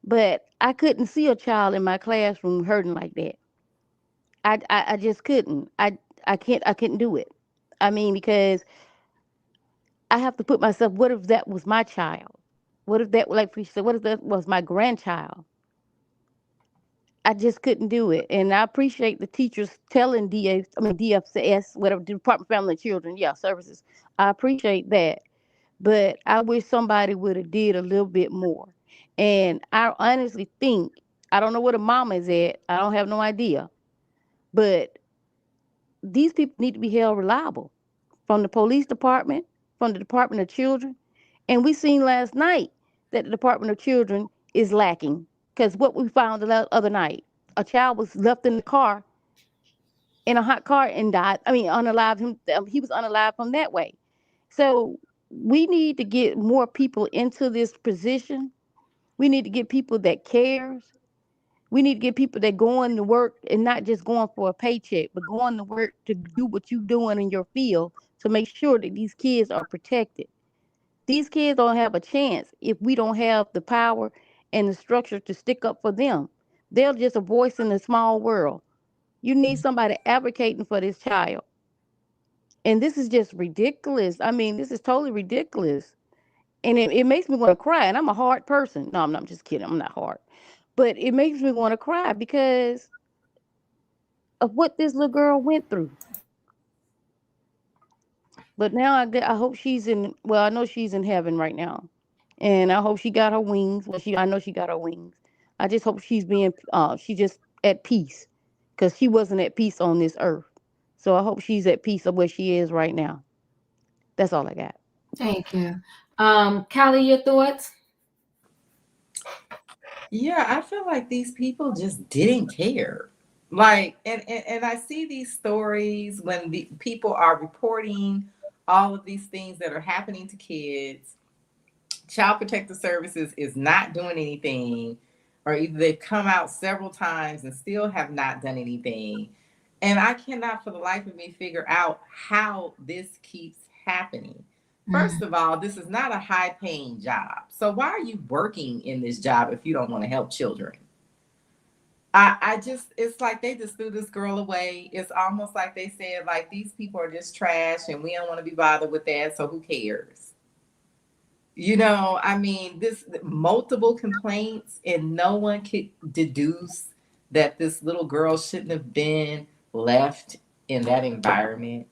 But I couldn't see a child in my classroom hurting like that. I just couldn't. I couldn't do it. I mean, because I have to put myself, what if that was my child? What if that, like we said, what if that was my grandchild? I just couldn't do it. And I appreciate the teachers telling DFS, whatever, Department of Family and Children, services. I appreciate that. But I wish somebody would have did a little bit more. And I honestly think, I don't know where the mama is at. I don't have no idea. But these people need to be held reliable, from the police department, from the Department of Children. And we seen last night that the Department of Children is lacking, because what we found the other night, a child was left in the car, in a hot car, and died. I mean, unalive. He was unalive from that way. So we need to get more people into this position. We need to get people that cares. We need to get people that going to work and not just going for a paycheck, but going to work to do what you're doing in your field, to make sure that these kids are protected. These kids don't have a chance if we don't have the power and the structure to stick up for them. They're just a voice in a small world. You need somebody advocating for this child. And this is just ridiculous. I mean, this is totally ridiculous. And it makes me want to cry. And I'm a hard person. No, I'm just kidding. I'm not hard. But it makes me want to cry because of what this little girl went through. But now I hope I know she's in heaven right now. And I hope she got her wings. Well, I know she got her wings. I just hope she's just at peace, because she wasn't at peace on this earth. So I hope she's at peace of where she is right now. That's all I got. Thank you. Callie, your thoughts? Yeah, I feel like these people just didn't care. Like, and I see these stories when the people are reporting all of these things that are happening to kids. Child Protective Services is not doing anything, or either they've come out several times and still have not done anything. And I cannot for the life of me figure out how this keeps happening. First of all, this is not a high-paying job. So why are you working in this job if you don't want to help children? It's like they just threw this girl away. It's almost like they said, like, these people are just trash and we don't want to be bothered with that, so who cares? I mean, this multiple complaints, and no one could deduce that this little girl shouldn't have been left in that environment.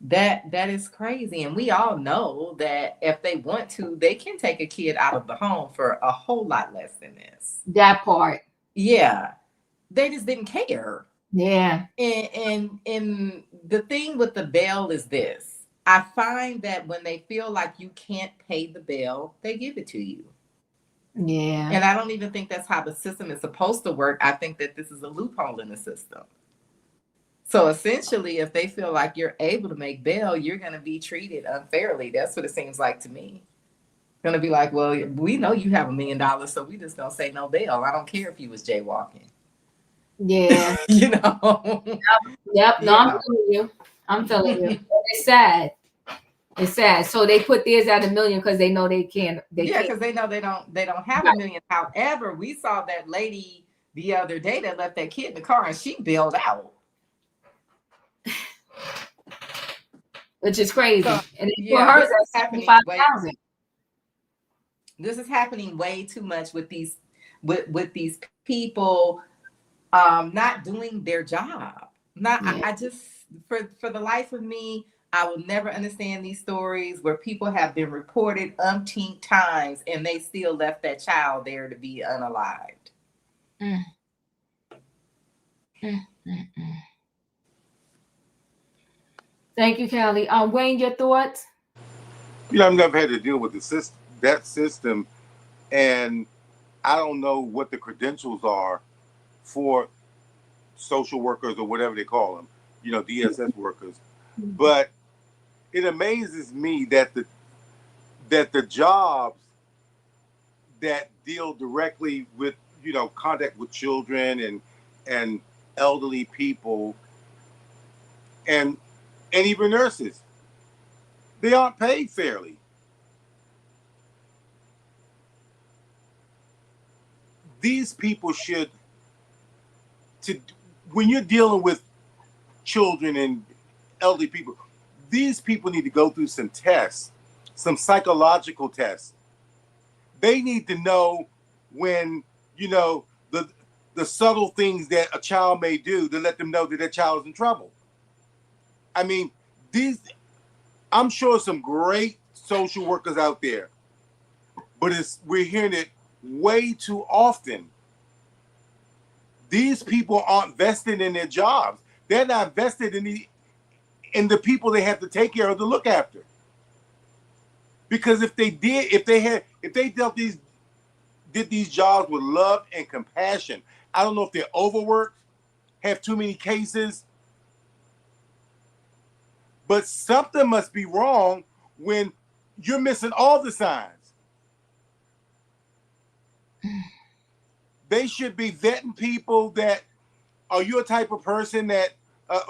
That is crazy. And we all know that if they want to, they can take a kid out of the home for a whole lot less than this. That part. Yeah. They just didn't care. Yeah. And the thing with the bail is this. I find that when they feel like you can't pay the bail, they give it to you. Yeah. And I don't even think that's how the system is supposed to work. I think that this is a loophole in the system. So essentially, if they feel like you're able to make bail, you're going to be treated unfairly. That's what it seems like to me. gonna be like, well, we know you have $1 million, so we just gonna say no bail. I don't care if you was jaywalking. Yeah. You know. Yep. No, I'm Yeah. feeling you. I'm feeling you. It's sad. It's sad. So they put theirs at $1 million because they know they can't. Yeah, because they know they don't have $1 million. However, we saw that lady the other day that left that kid in the car and she bailed out. Which is crazy. So, and for yeah, her, this is that's happening 75,000. This is happening way too much with these these people not doing their job. I just for the life of me, I will never understand these stories where people have been reported umpteen times and they still left that child there to be unalived. Thank you, Kelly. Wayne, your thoughts? I've never had to deal with that system, and I don't know what the credentials are for social workers or whatever they call them, DSS workers. But it amazes me that the jobs that deal directly with contact with children and elderly people and even nurses, they aren't paid fairly. These people should, when you're dealing with children and elderly people, these people need to go through some tests, some psychological tests. They need to know when, the subtle things that a child may do to let them know that their child is in trouble. I mean, I'm sure some great social workers out there, but we're hearing it way too often. These people aren't vested in their jobs. They're not vested in the people they have to take care of to look after. Because if they did these jobs with love and compassion, I don't know if they're overworked, have too many cases, but something must be wrong when you're missing all the signs. They should be vetting people that, are you a type of person that,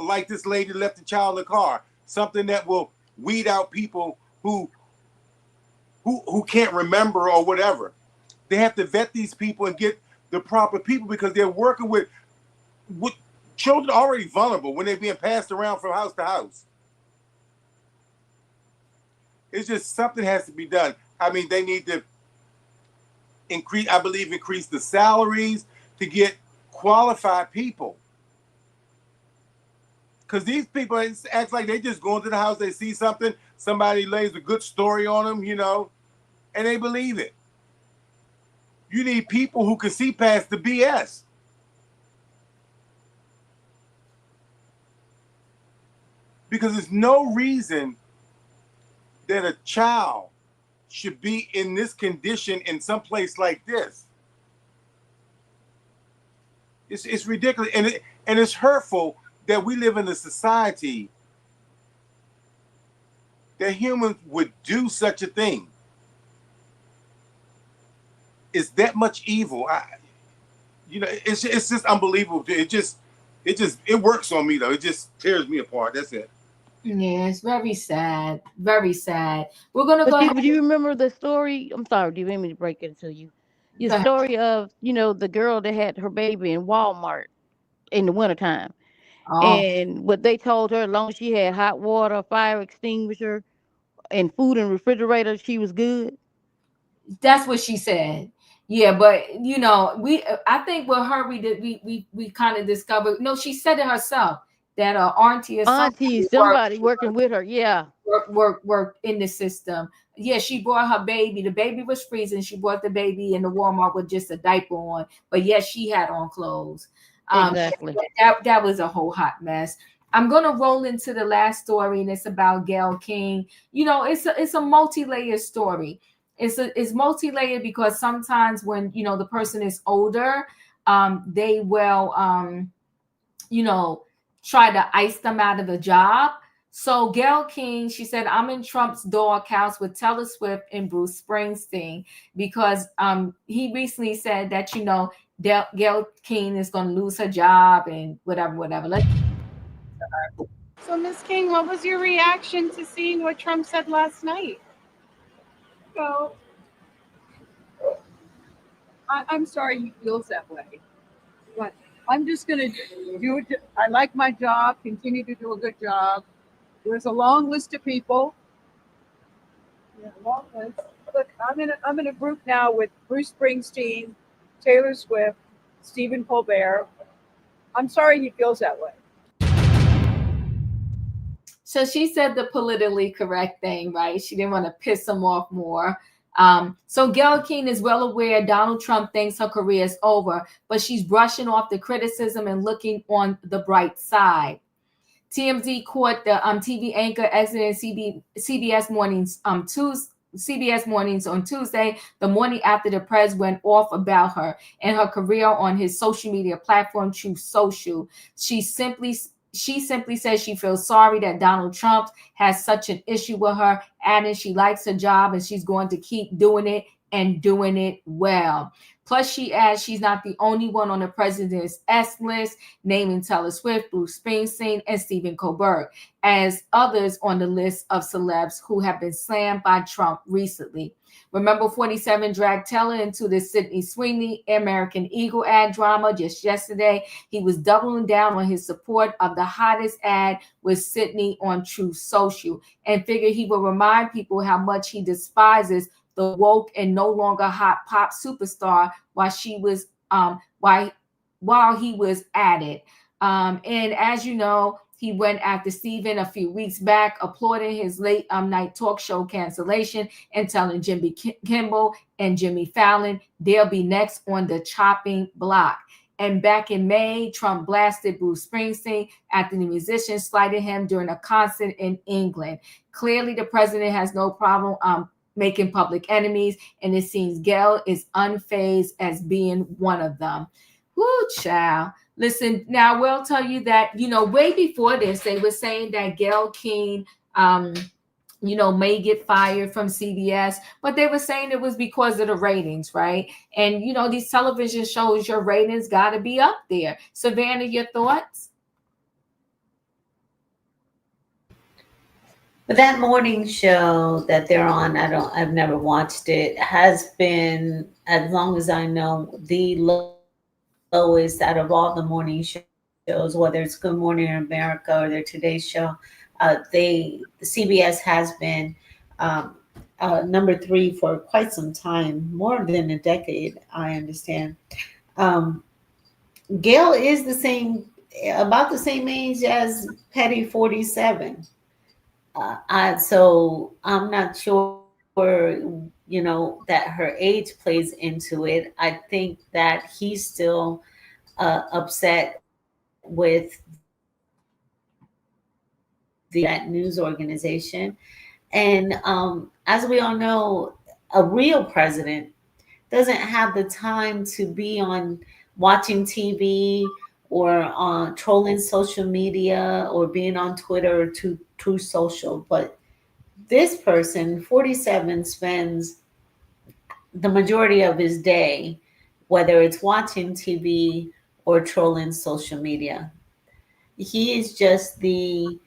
like this lady left the child in the car, something that will weed out people who can't remember or whatever. They have to vet these people and get the proper people because they're working with children already vulnerable when they're being passed around from house to house. It's just something has to be done. I mean, they need to increase the salaries to get qualified people. Because these people act like they just go into the house, they see something, somebody lays a good story on them, and they believe it. You need people who can see past the BS. Because there's no reason that a child should be in this condition in some place like this. It's ridiculous, and it's hurtful that we live in a society that humans would do such a thing. It's that much evil. It's just unbelievable. It works on me though. It just tears me apart. That's it. Yeah, it's very sad. Very sad. We're gonna go ahead. Do you remember the story? I'm sorry, do you want me to break it to you? Go The ahead. story of, the girl that had her baby in Walmart in the wintertime. Oh. And what they told her, as long as she had hot water, fire extinguisher, and food and refrigerator, she was good. That's what she said. Yeah, but I think with her we kind of discovered. No, she said it herself that auntie or Somebody working with her. Yeah. Work in the system. Yeah, she brought her baby. The baby was freezing. She brought the baby in the Walmart with just a diaper on, but yes, she had on clothes. Exactly. That was a whole hot mess. I'm gonna roll into the last story, and it's about Gayle King. It's a multi-layered story. It's multi-layered because sometimes when the person is older, they will try to ice them out of a job. So Gayle King, she said, I'm in Trump's doghouse with Taylor Swift and Bruce Springsteen because he recently said that, you know, Gayle King is going to lose her job and whatever. So, Ms. King, what was your reaction to seeing what Trump said last night? Well, I'm sorry he feels that way, but I'm just going to do it. I like my job, continue to do a good job. There's a long list of people. Yeah, long list. Look, I'm in a group now with Bruce Springsteen, Taylor Swift, Stephen Colbert. I'm sorry he feels that way. So she said the politically correct thing, right? She didn't want to piss him off more. So Gayle King is well aware Donald Trump thinks her career is over, but she's brushing off the criticism and looking on the bright side. TMZ caught the TV anchor exiting CBS Mornings CBS Mornings on Tuesday, the morning after the press went off about her and her career on his social media platform, Truth Social. She simply says she feels sorry that Donald Trump has such an issue with her, adding she likes her job and she's going to keep doing it and doing it well. Plus, she adds she's not the only one on the president's S list, naming Taylor Swift, Bruce Springsteen, and Stephen Colbert as others on the list of celebs who have been slammed by Trump recently. Remember, 47 dragged Taylor into the Sydney Sweeney American Eagle ad drama just yesterday. He was doubling down on his support of the hottest ad with Sydney on Truth Social and figured he would remind people how much he despises the woke and no longer hot pop superstar while he was at it. And as you know, he went after Stephen a few weeks back, applauding his late night talk show cancellation and telling Jimmy Kimmel and Jimmy Fallon they'll be next on the chopping block. And back in May, Trump blasted Bruce Springsteen after the musician slighted him during a concert in England. Clearly, the president has no problem making public enemies, and it seems Gayle is unfazed as being one of them. Whoo, child. Listen, now I will tell you that, you know, way before this, they were saying that Gayle King, may get fired from CBS, but they were saying it was because of the ratings, right? And, you know, these television shows, your ratings got to be up there. Savannah, your thoughts? But that morning show that they're on, I've never watched it, has been, as long as I know, the lowest out of all the morning shows, whether it's Good Morning America or their Today Show. The CBS has been number 3 for quite some time, more than a decade, I understand. Gayle is about the same age as Petty 47. So I'm not sure, that her age plays into it. I think that he's still upset with that news organization. And as we all know, a real president doesn't have the time to be on watching TV or on trolling social media or being on Twitter or True Social. But this person, 47, spends the majority of his day, whether it's watching TV or trolling social media. He is just the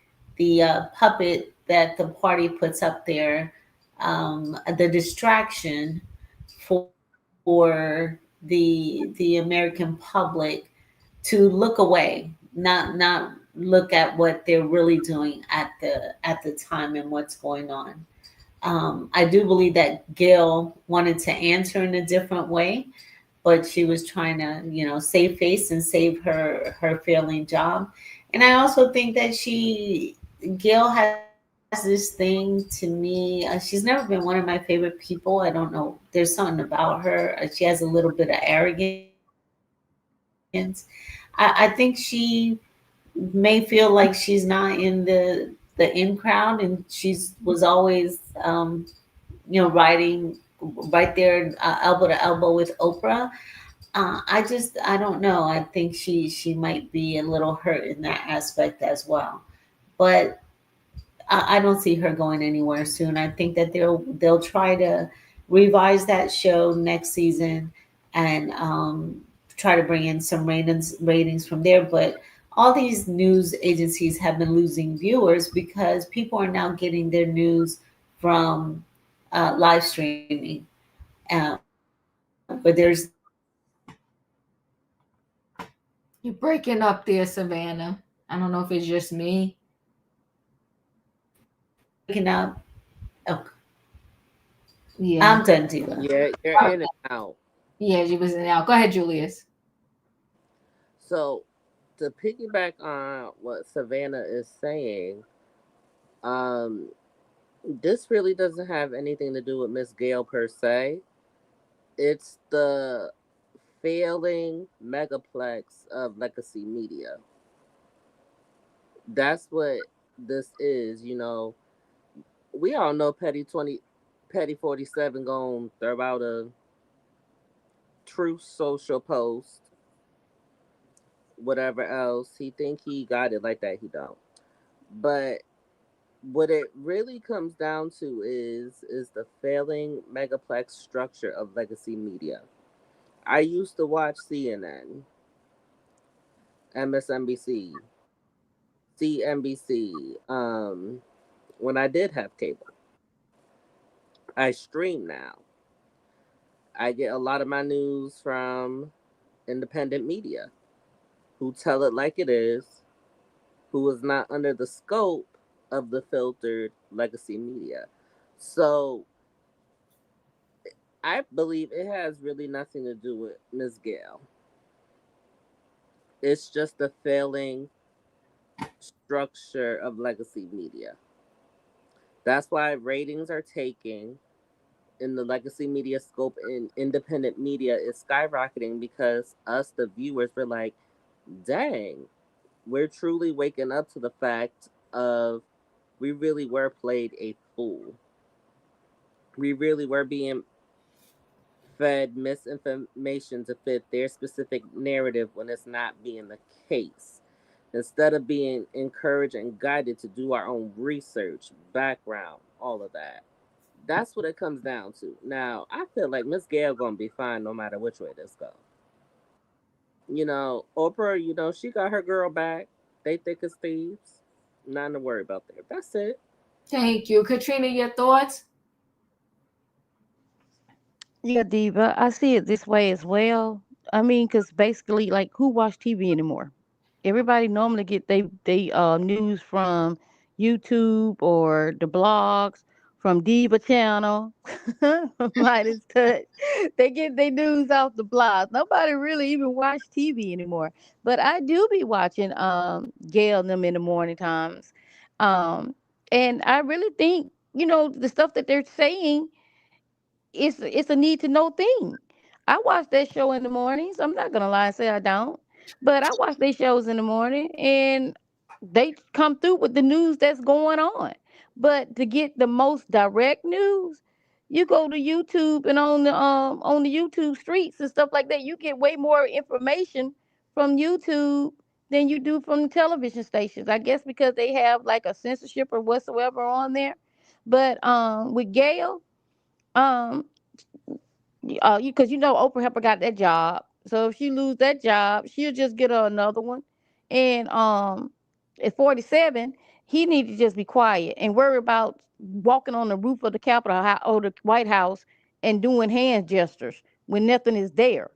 puppet that the party puts up there, the distraction for the American public to look away, not look at what they're really doing at the time and what's going on. I do believe that Gayle wanted to answer in a different way, but she was trying to, save face and save her failing job. And I also think that Gayle has this thing to me. She's never been one of my favorite people. I don't know. There's something about her. She has a little bit of arrogance. I think she may feel like she's not in the in crowd, and was always, riding right there, elbow to elbow with Oprah. I don't know. I think she might be a little hurt in that aspect as well. But I don't see her going anywhere soon. I think that they'll try to revise that show next season and try to bring in some ratings from there. But all these news agencies have been losing viewers because people are now getting their news from live streaming, but there's You're breaking up there, Savannah. I don't know if it's just me. breaking up. Oh, Yeah. I'm done, Diva. Yeah, you're in and out. Yeah, you was in and out. Go ahead, Julius. So, to piggyback on what Savannah is saying, this really doesn't have anything to do with Miss Gail per se. It's the failing megaplex of legacy media. That's what this is. We all know Petty 47 gonna throw out a true social post, whatever else. He think he got it like that. He don't. But what it really comes down to is the failing megaplex structure of legacy media. I used to watch CNN, MSNBC, CNBC, when I did have cable. I stream now. I get a lot of my news from independent media who tell it like it is, who is not under the scope of the filtered legacy media. So I believe it has really nothing to do with Ms. Gail. It's just the failing structure of legacy media. That's why ratings are taking in the legacy media scope in independent media is skyrocketing because us, the viewers, were like, dang, we're truly waking up to the fact of we really were played a fool. We really were being fed misinformation to fit their specific narrative when it's not being the case. Instead of being encouraged and guided to do our own research, background, all of that. That's what it comes down to. Now, I feel like Miss Gail gonna be fine no matter which way this go. Oprah, she got her girl back. They thick as thieves. Nothing to worry about there. That's it. Thank you. Katrina, your thoughts? Yeah, Diva, I see it this way as well. I mean, because basically, like, who watch TV anymore? Everybody normally get they news from YouTube or the blogs from Diva Channel, Midas Touch. They get their news off the blogs. Nobody really even watch TV anymore. But I do be watching Gail and them in the morning times. Um, and I really think, the stuff that they're saying it's a need to know thing. I watch that show in the mornings. I'm not gonna lie and say I don't, but I watch their shows in the morning, and they come through with the news that's going on. But to get the most direct news, you go to YouTube and on the YouTube streets and stuff like that. You get way more information from YouTube than you do from the television stations. I guess because they have like a censorship or whatsoever on there. But with Gail, um because Oprah helped her got that job. So if she lose that job, she'll just get her another one. And at 47, he need to just be quiet and worry about walking on the roof of the Capitol or the White House and doing hand gestures when nothing is there.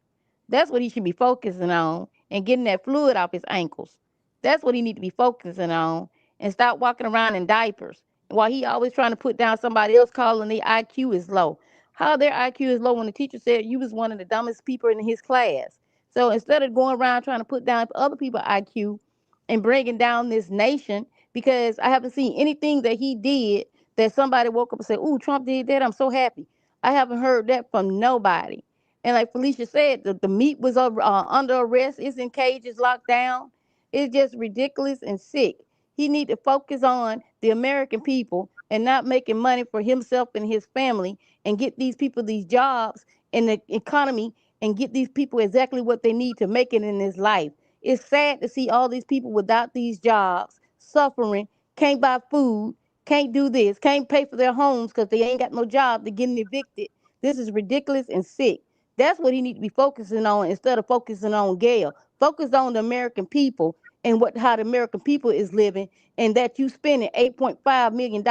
That's what he should be focusing on and getting that fluid off his ankles. That's what he need to be focusing on and stop walking around in diapers. While he always trying to put down somebody else calling their IQ is low. How their IQ is low when the teacher said you was one of the dumbest people in his class. So instead of going around trying to put down other people's IQ and bringing down this nation, because I haven't seen anything that he did that somebody woke up and said, "Ooh, Trump did that. I'm so happy." I haven't heard that from nobody. And like Felicia said, the meat was under arrest. It's in cages, locked down. It's just ridiculous and sick. He need to focus on the American people and not making money for himself and his family and get these people these jobs in the economy and get these people exactly what they need to make it in this life. It's sad to see all these people without these jobs, suffering, can't buy food, can't do this, can't pay for their homes because they ain't got no job, they're getting evicted. This is ridiculous and sick. That's what he need to be focusing on instead of focusing on Gail. Focus on the American people and how the American people is living, and that you spending $8.5 million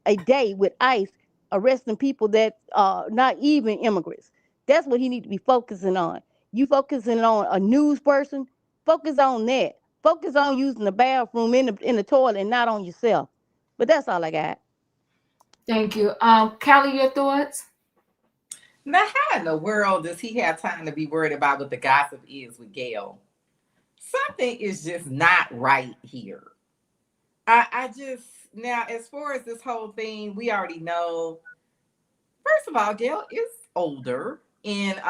a day with ICE arresting people that are not even immigrants. That's what he need to be focusing on. You focusing on a news person, focus on that. Focus on using the bathroom in the toilet and not on yourself. But that's all I got. Thank you. Callie, your thoughts? Now, how in the world does he have time to be worried about what the gossip is with Gail? Something is just not right here. I just, now, as far as this whole thing, we already know, first of all, Gail is older, and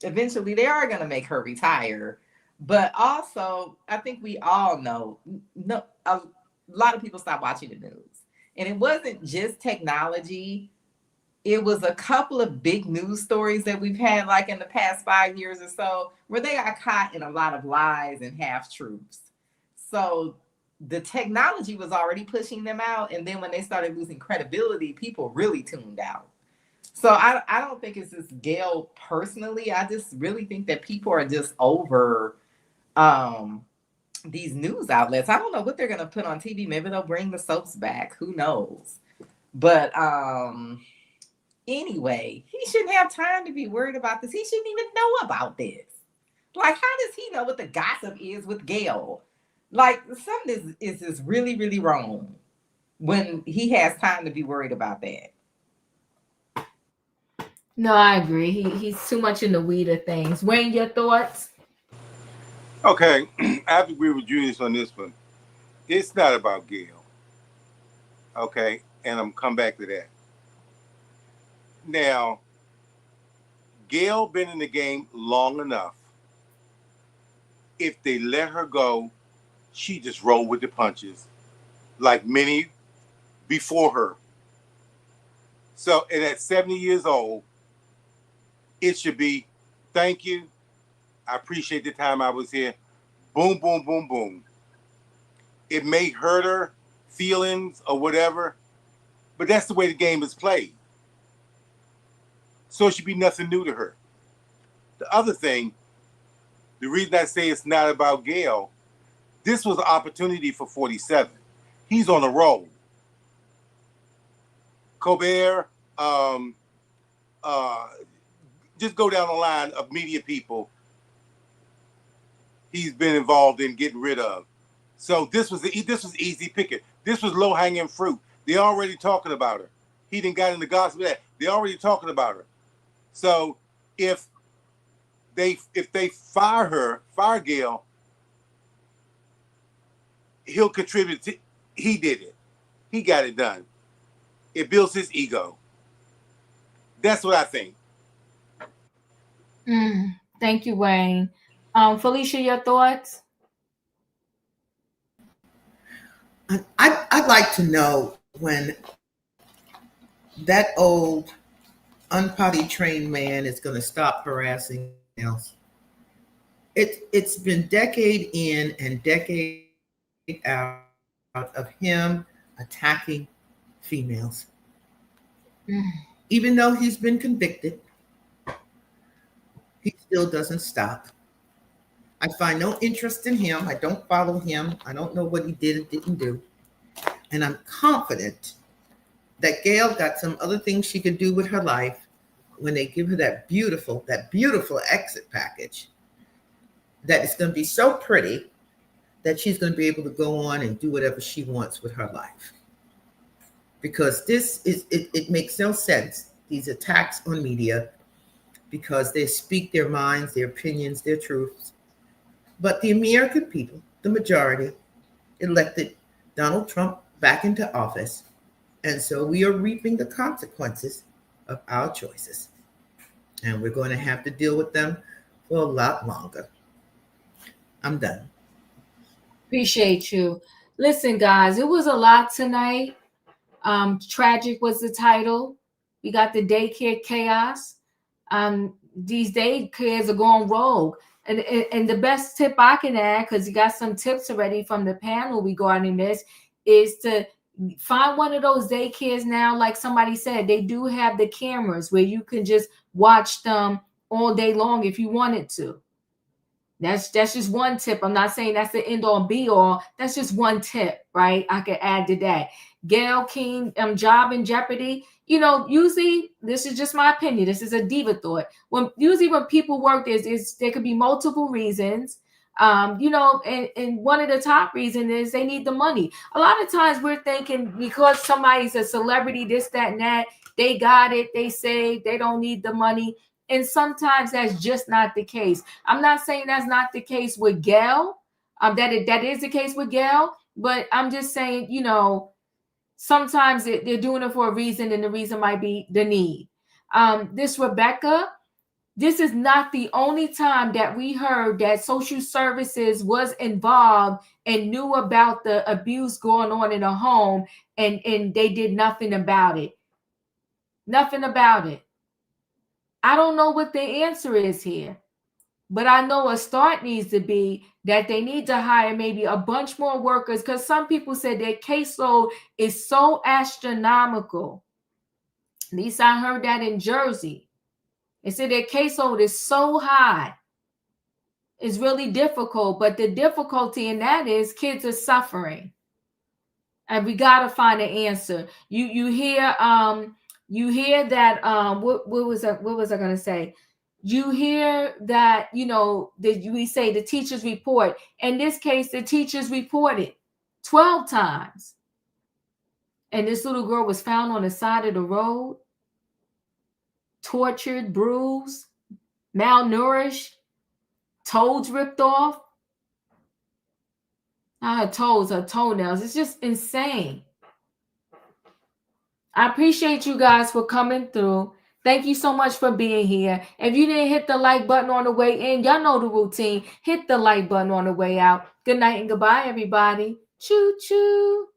eventually they are going to make her retire. But also, I think we all know, a lot of people stop watching the news. And it wasn't just technology. It was a couple of big news stories that we've had like in the past 5 years or so where they got caught in a lot of lies and half-truths. So the technology was already pushing them out. And then when they started losing credibility, people really tuned out. So I don't think it's just Gail personally. I just really think that people are just over these news outlets. I don't know what they're going to put on TV. Maybe they'll bring the soaps back. Who knows? But anyway, he shouldn't have time to be worried about this. He shouldn't even know about this. Like, how does he know what the gossip is with Gail? Like, something is just really, really wrong when he has time to be worried about that. No, I agree. He's too much in the weed of things. Wayne, your thoughts? Okay, I have to agree with Julius on this one. It's not about Gail. Okay, and I'm come back to that. Now, Gail been in the game long enough. If they let her go, she just rolled with the punches, like many before her. So, and at 70 years old, it should be, thank you. I appreciate the time I was here. Boom, boom, boom, boom. It may hurt her feelings or whatever, but that's the way the game is played. So it should be nothing new to her. The other thing, the reason I say it's not about Gail, this was an opportunity for 47. He's on a roll. Colbert, just go down the line of media people he's been involved in getting rid of. So this was easy picking. This was low hanging fruit. They already talking about her. He didn't got in the gossip of that. They already talking about her. So if they fire Gail, he'll contribute to, he did it. He got it done. It builds his ego. That's what I think. Thank you, Wayne. Felicia, your thoughts? I'd like to know when that old unpotty trained man is going to stop harassing else. It's been decade in and decade out of him attacking females. Even though he's been convicted, he still doesn't stop. I find no interest in him. I don't follow him. I don't know what he did and didn't do. And I'm confident that Gail got some other things she could do with her life when they give her that beautiful exit package, that it's going to be so pretty that she's going to be able to go on and do whatever she wants with her life. Because it makes no sense, these attacks on media, because they speak their minds, their opinions, their truths. But the American people, the majority, elected Donald Trump back into office. And so we are reaping the consequences of our choices. And we're going to have to deal with them for a lot longer. I'm done. Appreciate you. Listen, guys, it was a lot tonight. Tragic was the title. We got the daycare chaos. These daycares are going rogue. And the best tip I can add, because you got some tips already from the panel regarding this, is to find one of those daycares now. Like somebody said, they do have the cameras where you can just watch them all day long if you wanted to. That's just one tip. I'm not saying that's the end all be all. That's just one tip, right? I could add to that. Gail King, job in Jeopardy. You know, usually this is just my opinion. This is a diva thought. Usually when people work, there could be multiple reasons. You know, and one of the top reasons is they need the money. A lot of times we're thinking because somebody's a celebrity, this, that, and that, they got it, they say they don't need the money. And sometimes that's just not the case. I'm not saying that's not the case with Gail, that is the case with Gail, but I'm just saying, you know, sometimes they're doing it for a reason, and the reason might be the need. This Rebekah, this is not the only time that we heard that social services was involved and knew about the abuse going on in a home, and they did nothing about it. Nothing about it. I don't know what the answer is here, but I know a start needs to be that they need to hire maybe a bunch more workers, because some people said their caseload is so astronomical. At least I heard that in Jersey. They said their caseload is so high. It's really difficult, but the difficulty in that is kids are suffering. And we got to find an answer. You hear that what was I going to say? You hear that, you know, we say the teachers report. In this case, the teachers reported 12 times. And this little girl was found on the side of the road, tortured, bruised, malnourished, toes ripped off. Not her toes, her toenails. It's just insane. I appreciate you guys for coming through. Thank you so much for being here. If you didn't hit the like button on the way in, y'all know the routine. Hit the like button on the way out. Good night and goodbye, everybody. Choo choo.